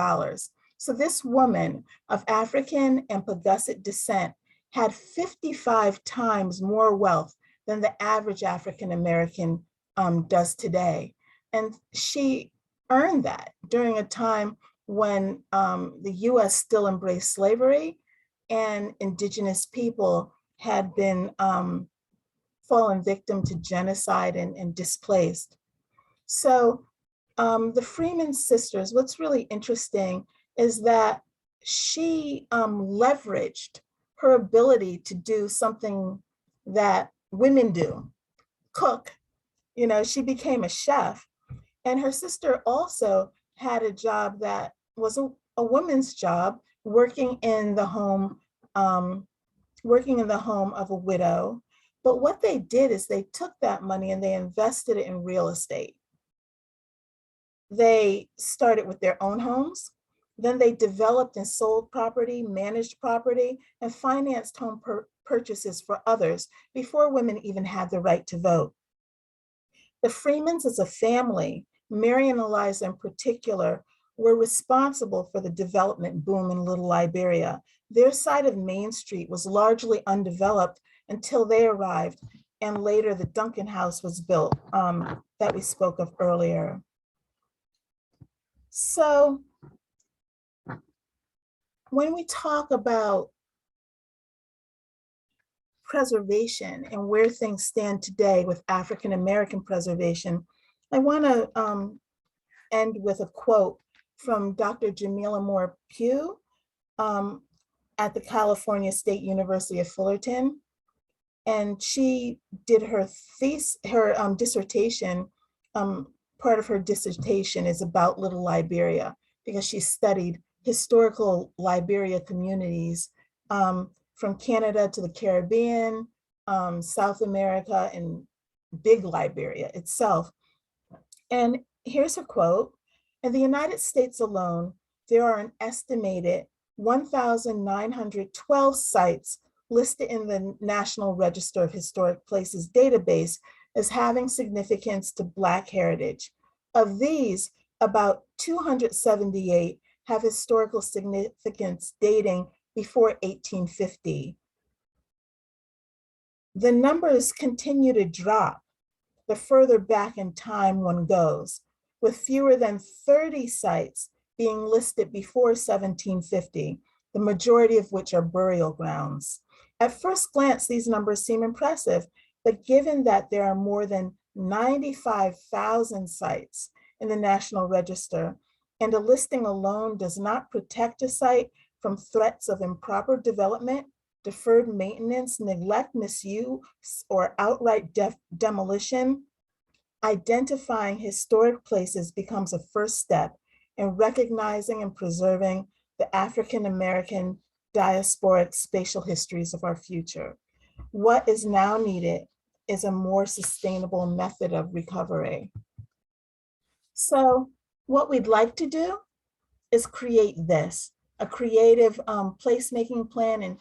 So this woman of African and Pagusset descent had 55 times more wealth than the average African American does today. And she earned that during a time when the US still embraced slavery and indigenous people had been fallen victim to genocide and displaced. So the Freeman sisters, what's really interesting is that she leveraged her ability to do something that women do, cook. She became a chef. And her sister also had a job that was a woman's job, working in the home, of a widow. But what they did is they took that money and they invested it in real estate. They started with their own homes. Then they developed and sold property, managed property, and financed home purchases for others before women even had the right to vote. The Freemans as a family, Mary and Eliza in particular, were responsible for the development boom in Little Liberia. Their side of Main Street was largely undeveloped until they arrived, and later the Duncan House was built that we spoke of earlier. So when we talk about preservation and where things stand today with African American preservation, I want to end with a quote from Dr. Jamila Moore Pugh at the California State University of Fullerton. And she did her dissertation. Part of her dissertation is about Little Liberia, because she studied historical Liberia communities from Canada to the Caribbean, South America, and Big Liberia itself. And here's her quote: "In the United States alone, there are an estimated 1,912 sites listed in the National Register of Historic Places database as having significance to Black heritage. Of these, about 278 have historical significance dating before 1850. The numbers continue to drop the further back in time one goes, with fewer than 30 sites being listed before 1750, the majority of which are burial grounds. At first glance, these numbers seem impressive, but given that there are more than 95,000 sites in the National Register, and a listing alone does not protect a site from threats of improper development, deferred maintenance, neglect, misuse, or outright demolition, identifying historic places becomes a first step in recognizing and preserving the African American diasporic spatial histories of our future. What is now needed is a more sustainable method of recovery." So what we'd like to do is create this, a creative placemaking plan, and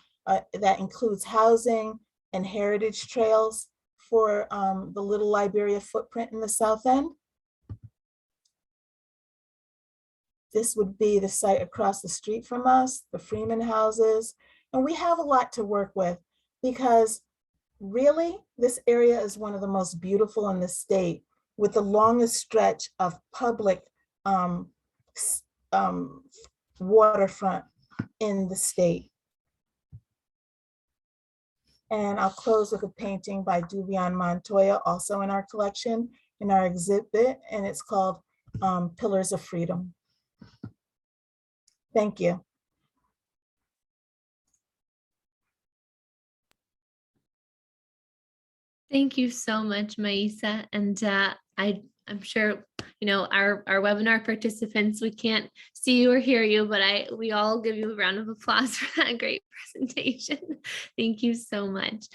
that includes housing and heritage trails for the Little Liberia footprint in the South End. This would be the site across the street from us, the Freeman Houses. And we have a lot to work with, because really this area is one of the most beautiful in the state, with the longest stretch of public waterfront in the state. And I'll close with a painting by Duvian Montoya, also in our collection, in our exhibit, and it's called Pillars of Freedom. Thank you. Thank you so much, Maisa. And I'm sure, our webinar participants, we can't see you or hear you, but we all give you a round of applause for that great presentation. Thank you so much.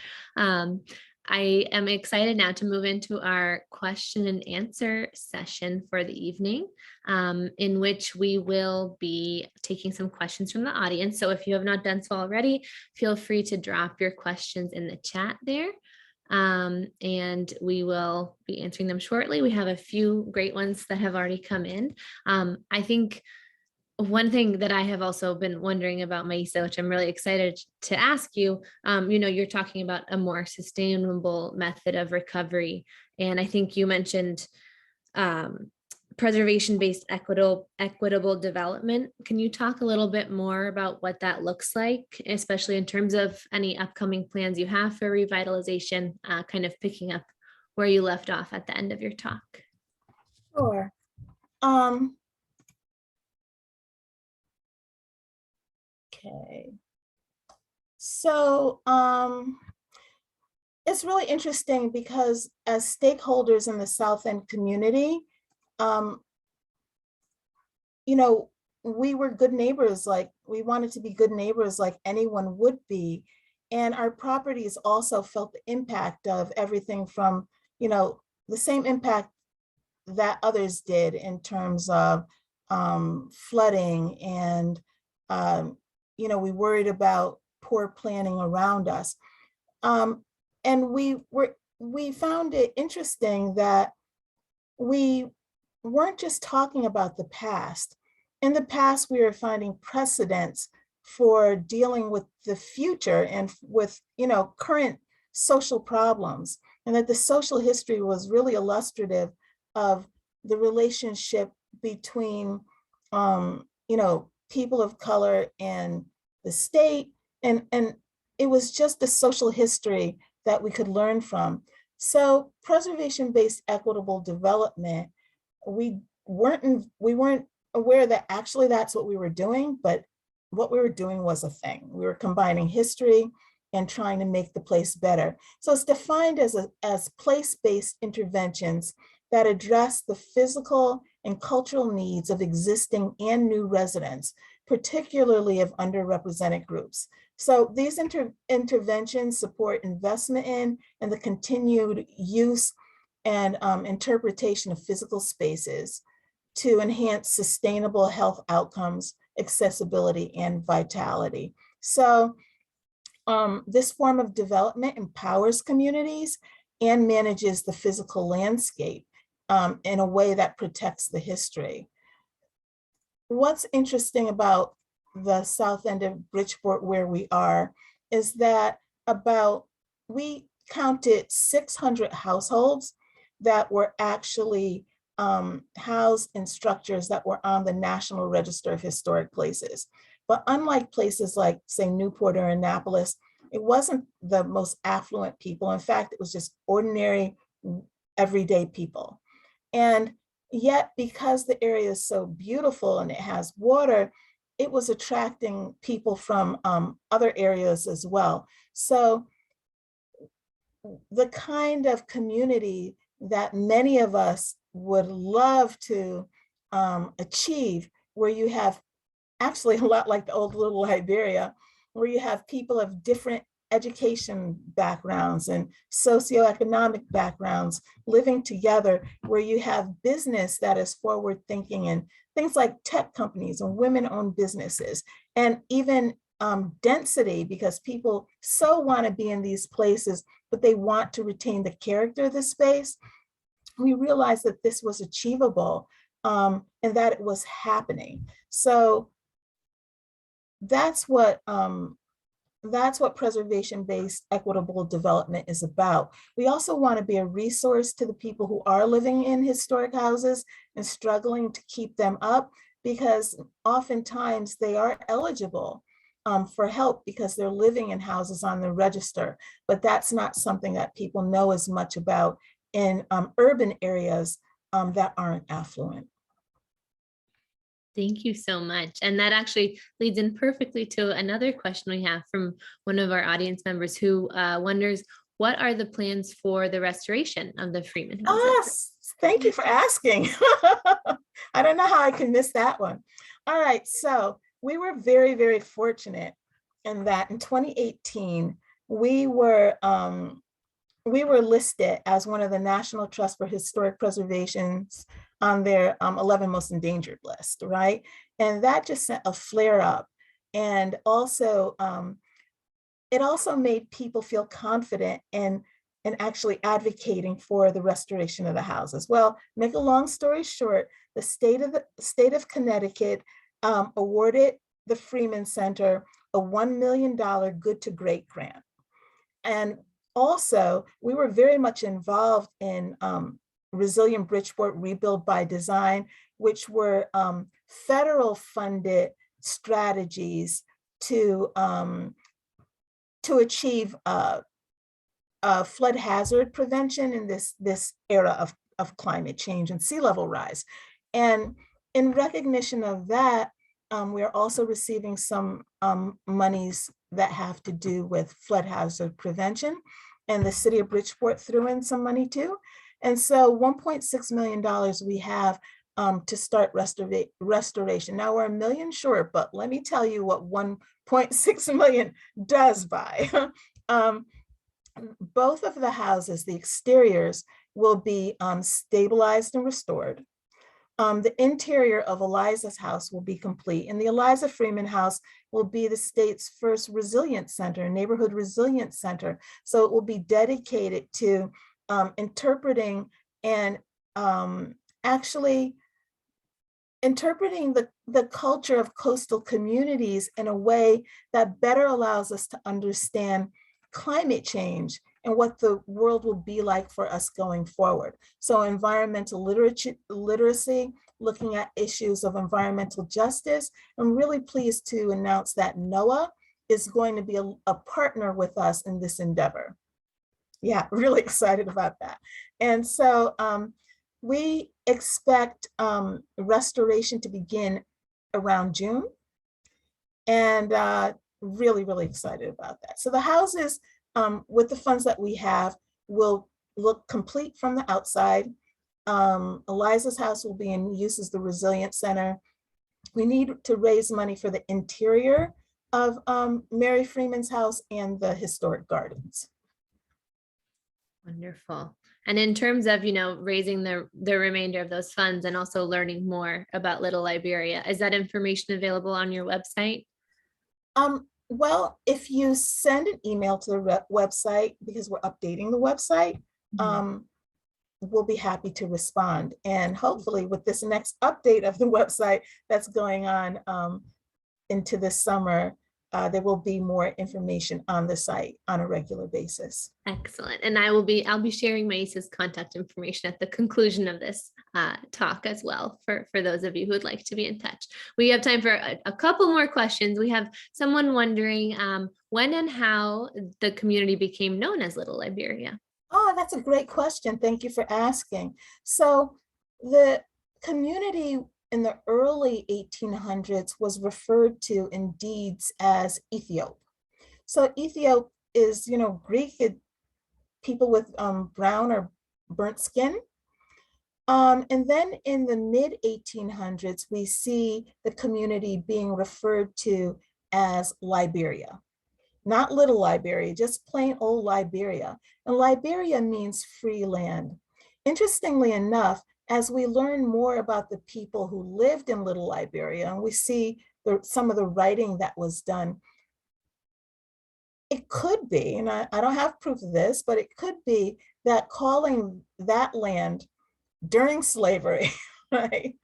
I am excited now to move into our question and answer session for the evening, in which we will be taking some questions from the audience. So if you have not done so already, feel free to drop your questions in the chat there. And we will be answering them shortly. We have a few great ones that have already come in. I think one thing that I have also been wondering about, Maisa, which I'm really excited to ask you, you're talking about a more sustainable method of recovery. And I think you mentioned preservation-based equitable development. Can you talk a little bit more about what that looks like, especially in terms of any upcoming plans you have for revitalization, kind of picking up where you left off at the end of your talk? Sure. Okay. So it's really interesting because as stakeholders in the South End community, um, you know, we were good neighbors, like we wanted to be good neighbors like anyone would be. And our properties also felt the impact of everything from, the same impact that others did in terms of flooding and, we worried about poor planning around us. And we found it interesting that we weren't just talking about the past. In the past, we were finding precedents for dealing with the future and with, current social problems, and that the social history was really illustrative of the relationship between, people of color and the state. And it was just a social history that we could learn from. So preservation-based equitable development, we weren't aware that actually that's what we were doing, but what we were doing was a thing. We were combining history and trying to make the place better. So it's defined as place-based interventions that address the physical and cultural needs of existing and new residents, particularly of underrepresented groups. So these interventions support investment in and the continued use and interpretation of physical spaces to enhance sustainable health outcomes, accessibility, and vitality. So this form of development empowers communities and manages the physical landscape in a way that protects the history. What's interesting about the South End of Bridgeport, where we are, is that we counted 600 households that were actually housed in structures that were on the National Register of Historic Places. But unlike places like, say, Newport or Annapolis, it wasn't the most affluent people. In fact, it was just ordinary, everyday people. And yet, because the area is so beautiful and it has water, it was attracting people from other areas as well. So the kind of community that many of us would love to achieve, where you have actually a lot like the old Little Liberia, where you have people of different education backgrounds and socioeconomic backgrounds living together, where you have business that is forward thinking and things like tech companies and women-owned businesses, and even density, because people so want to be in these places, but they want to retain the character of the space. We realized that this was achievable and that it was happening. So that's what preservation-based equitable development is about. We also want to be a resource to the people who are living in historic houses and struggling to keep them up, because oftentimes they are eligible for help because they're living in houses on the register, but that's not something that people know as much about in urban areas that aren't affluent. Thank you so much. And that actually leads in perfectly to another question we have from one of our audience members who wonders, what are the plans for the restoration of the Freeman Houses? Yes, thank you for asking. I don't know how I can miss that one. All right, so we were very, very fortunate in that in 2018, we were listed as one of the National Trust for Historic Preservations on their 11 most endangered list, right? And that just sent a flare up. And also, it also made people feel confident in actually advocating for the restoration of the houses. Well, make a long story short, the state of Connecticut awarded the Freeman Center a $1 million Good to Great grant. And also, we were very much involved in Resilient Bridgeport Rebuild by Design, which were federal funded strategies to achieve flood hazard prevention in this era of climate change and sea level rise. And in recognition of that, we are also receiving some monies that have to do with flood hazard prevention. And the city of Bridgeport threw in some money too. And so $1.6 million we have to start restoration. Now we're $1 million short, but let me tell you what $1.6 million does buy. Both of the houses, the exteriors, will be stabilized and restored. The interior of Eliza's house will be complete, and the Eliza Freeman House will be the state's first resilience center, neighborhood resilience center. So it will be dedicated to interpreting and actually interpreting the culture of coastal communities in a way that better allows us to understand climate change and what the world will be like for us going forward. So environmental literacy, looking at issues of environmental justice. I'm really pleased to announce that NOAA is going to be a partner with us in this endeavor. Yeah, really excited about that. And so we expect restoration to begin around June, and really, really excited about that. So the houses, with the funds that we have, will look complete from the outside. Eliza's house will be in use as the Resilience Center. We need to raise money for the interior of Mary Freeman's house and the historic gardens. Wonderful. And in terms of, raising the remainder of those funds and also learning more about Little Liberia, is that information available on your website? Well, if you send an email to the website, because we're updating the website, we'll be happy to respond. And hopefully with this next update of the website that's going on into this summer, there will be more information on the site on a regular basis. Excellent. And I'll be sharing Maisa's contact information at the conclusion of this talk as well for those of you who would like to be in touch. We have time for a couple more questions. We have someone wondering when and how the community became known as Little Liberia. Oh, that's a great question. Thank you for asking. So the community in the early 1800s was referred to in deeds as Ethiop. So Ethiop is, Greek, people with brown or burnt skin. And then in the mid 1800s, we see the community being referred to as Liberia. Not Little Liberia, just plain old Liberia. And Liberia means free land. Interestingly enough, as we learn more about the people who lived in Little Liberia, and we see some of the writing that was done, it could be, and I don't have proof of this, but it could be that calling that land during slavery, right?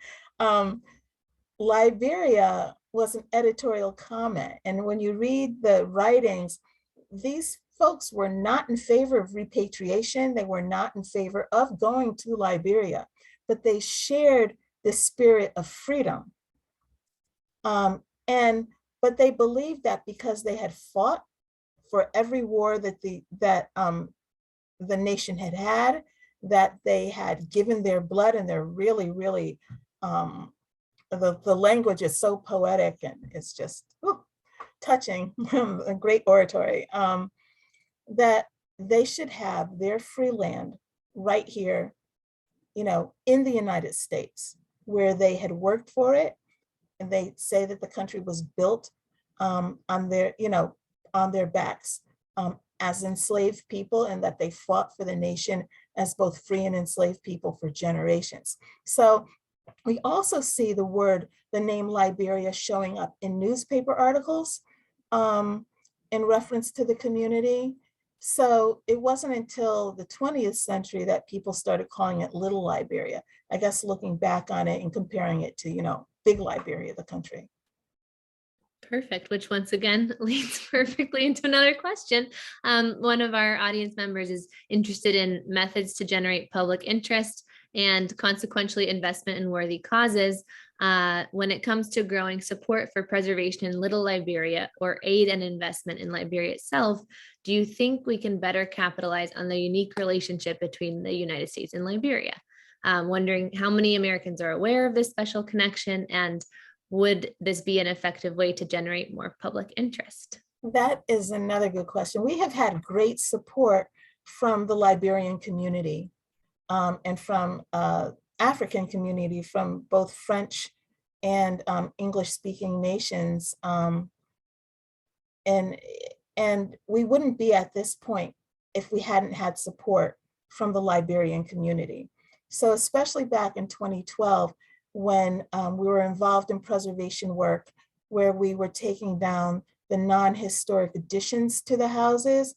Liberia was an editorial comment. And when you read the writings, these folks were not in favor of repatriation. They were not in favor of going to Liberia, but they shared the spirit of freedom. But they believed that because they had fought for every war that the nation had had, that they had given their blood, and they're really, really, the language is so poetic and it's just touching, a great oratory, that they should have their free land right here, in the United States, where they had worked for it. And they say that the country was built on their backs as enslaved people, and that they fought for the nation as both free and enslaved people for generations. So we also see the name Liberia showing up in newspaper articles in reference to the community. So it wasn't until the 20th century that people started calling it Little Liberia, I guess, looking back on it and comparing it to, Big Liberia, the country. Perfect, which once again leads perfectly into another question. One of our audience members is interested in methods to generate public interest and consequentially investment in worthy causes when it comes to growing support for preservation in Little Liberia or aid and investment in Liberia itself. Do you think we can better capitalize on the unique relationship between the United States and Liberia? Wondering how many Americans are aware of this special connection, and would this be an effective way to generate more public interest? That is another good question. We have had great support from the Liberian community and from African community, from both French and English-speaking nations. And we wouldn't be at this point if we hadn't had support from the Liberian community. So especially back in 2012, when we were involved in preservation work, where we were taking down the non-historic additions to the houses.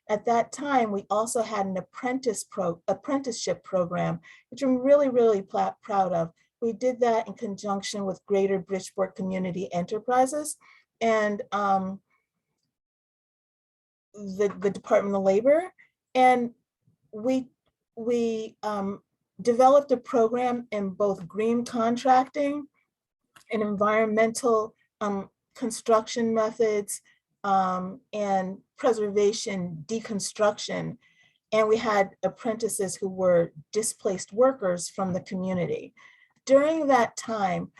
At that time, we also had an apprenticeship program, which I'm really, really proud of. We did that in conjunction with Greater Bridgeport Community Enterprises and the Department of Labor. And we developed a program in both green contracting and environmental construction methods and preservation deconstruction. And we had apprentices who were displaced workers from the community. During that time,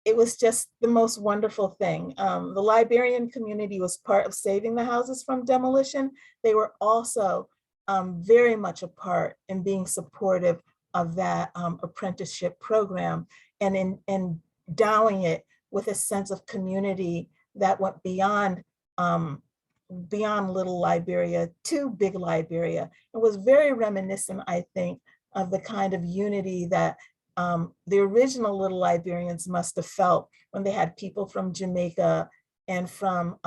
it was just the most wonderful thing. The Liberian community was part of saving the houses from demolition. They were also very much a part in being supportive of that apprenticeship program and endowing it with a sense of community that went beyond Little Liberia to Big Liberia. It was very reminiscent, I think, of the kind of unity that the original Little Liberians must have felt when they had people from Jamaica and from,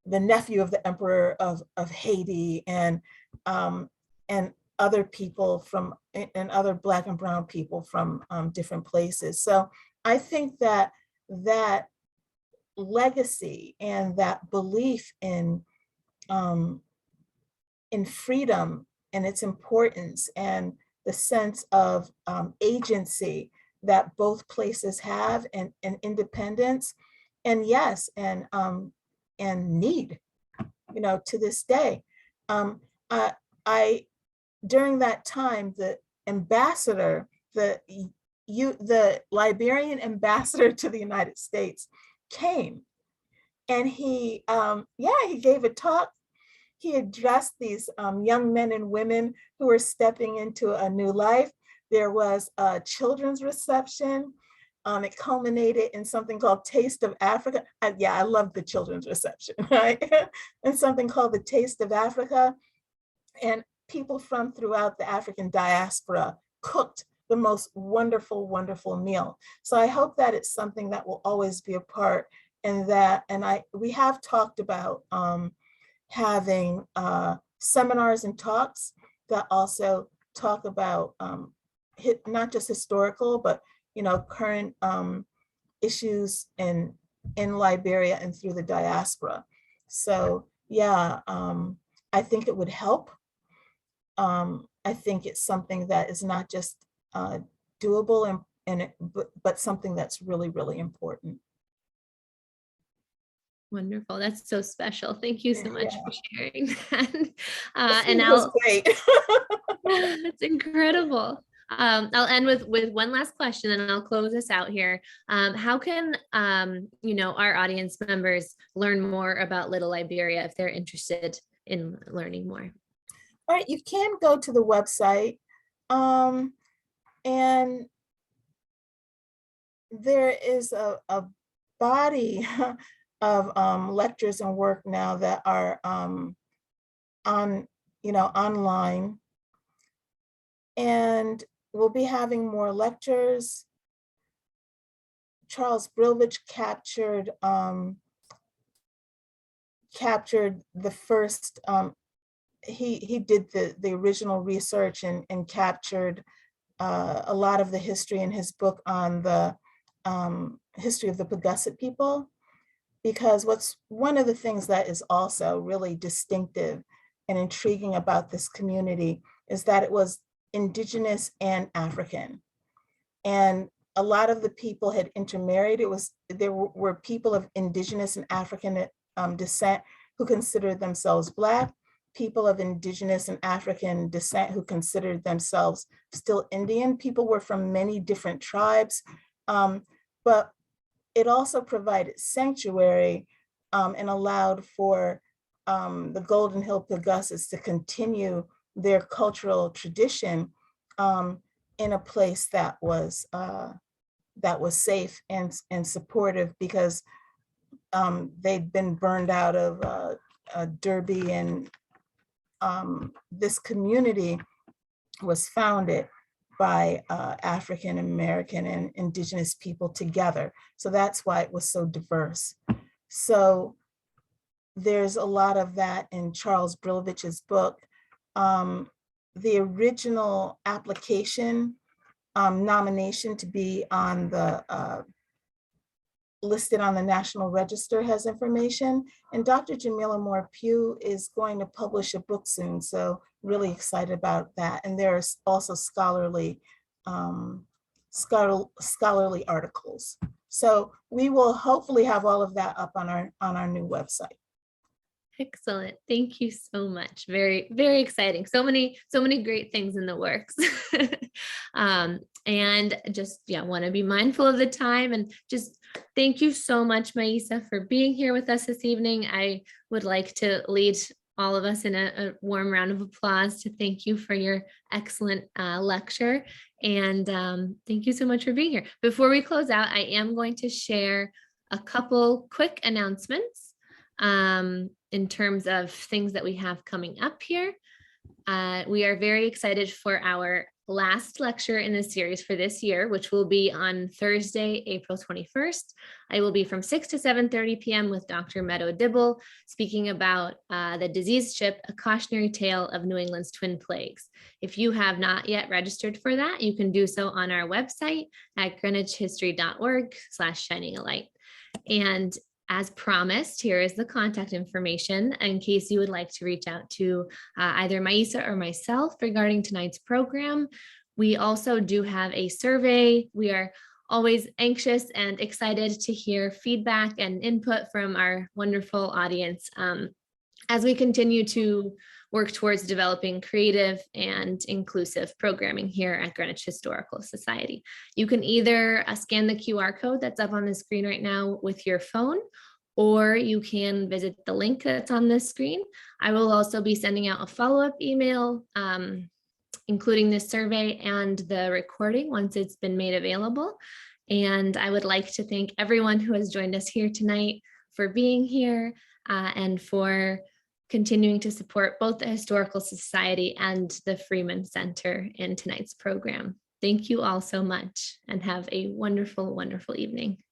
the nephew of the Emperor of Haiti and other people and other Black and brown people from different places. So I think that legacy and that belief in freedom and its importance and the sense of agency that both places have and independence, and yes, and need, to this day. During that time, the ambassador, the Liberian ambassador to the United States came, and he gave a talk. He addressed these young men and women who were stepping into a new life. There was a children's reception. It culminated in something called Taste of Africa. I love the children's reception, right? And something called the Taste of Africa. And people from throughout the African diaspora cooked the most wonderful, wonderful meal. So I hope that it's something that will always be a part in that. And we have talked about having seminars and talks that also talk about not just historical, but current issues in Liberia and through the diaspora. So yeah, I think it would help. I think it's something that is not just doable but something that's really, really important. Wonderful. That's so special. Thank you so much for sharing that. Great. It's incredible. I'll end with one last question and I'll close this out here. How can our audience members learn more about Little Liberia if they're interested in learning more? All right, you can go to the website and there is a body of lectures and work now that are online, and we'll be having more lectures. Charles Brovovich captured the first. He did the original research and captured a lot of the history in his book on the history of the Pagusset people. Because one of the things that is also really distinctive and intriguing about this community is that it was Indigenous and African. And a lot of the people had intermarried. There were people of Indigenous and African descent who considered themselves Black, people of Indigenous and African descent who considered themselves still Indian. People were from many different tribes. but it also provided sanctuary and allowed for the Golden Hill Pegassus to continue their cultural tradition in a place that was safe and supportive, because they'd been burned out of Derby, and this community was founded by African American and Indigenous people together. So that's why it was so diverse. So there's a lot of that in Charles Brovovich's book. The original application nomination to be on the listed on the National Register has information, and Dr. Jamila Moore Pugh is going to publish a book soon, so really excited about that. And there's also scholarly articles. So we will hopefully have all of that up on our new website. Excellent. Thank you so much. Very, very exciting. So many great things in the works. And just, want to be mindful of the time, and just thank you so much, Maisa, for being here with us this evening. I would like to lead all of us in a warm round of applause to thank you for your excellent lecture. And thank you so much for being here. Before we close out, I am going to share a couple quick announcements in terms of things that we have coming up here. We are very excited for our last lecture in the series for this year, which will be on Thursday, April 21st. I will be from 6 to 7:30 p.m. with Dr. Meadow Dibble, speaking about the disease ship, a cautionary tale of New England's twin plagues. If you have not yet registered for that, you can do so on our website at greenwichhistory.org/shiningalight. And as promised, here is the contact information in case you would like to reach out to either Maisa or myself regarding tonight's program. We also do have a survey. We are always anxious and excited to hear feedback and input from our wonderful audience as we continue to work towards developing creative and inclusive programming here at Greenwich Historical Society. You can either scan the QR code that's up on the screen right now with your phone, or you can visit the link that's on the screen. I will also be sending out a follow-up email, including this survey and the recording once it's been made available. And I would like to thank everyone who has joined us here tonight for being here and for continuing to support both the Historical Society and the Freeman Center in tonight's program. Thank you all so much, and have a wonderful, wonderful evening.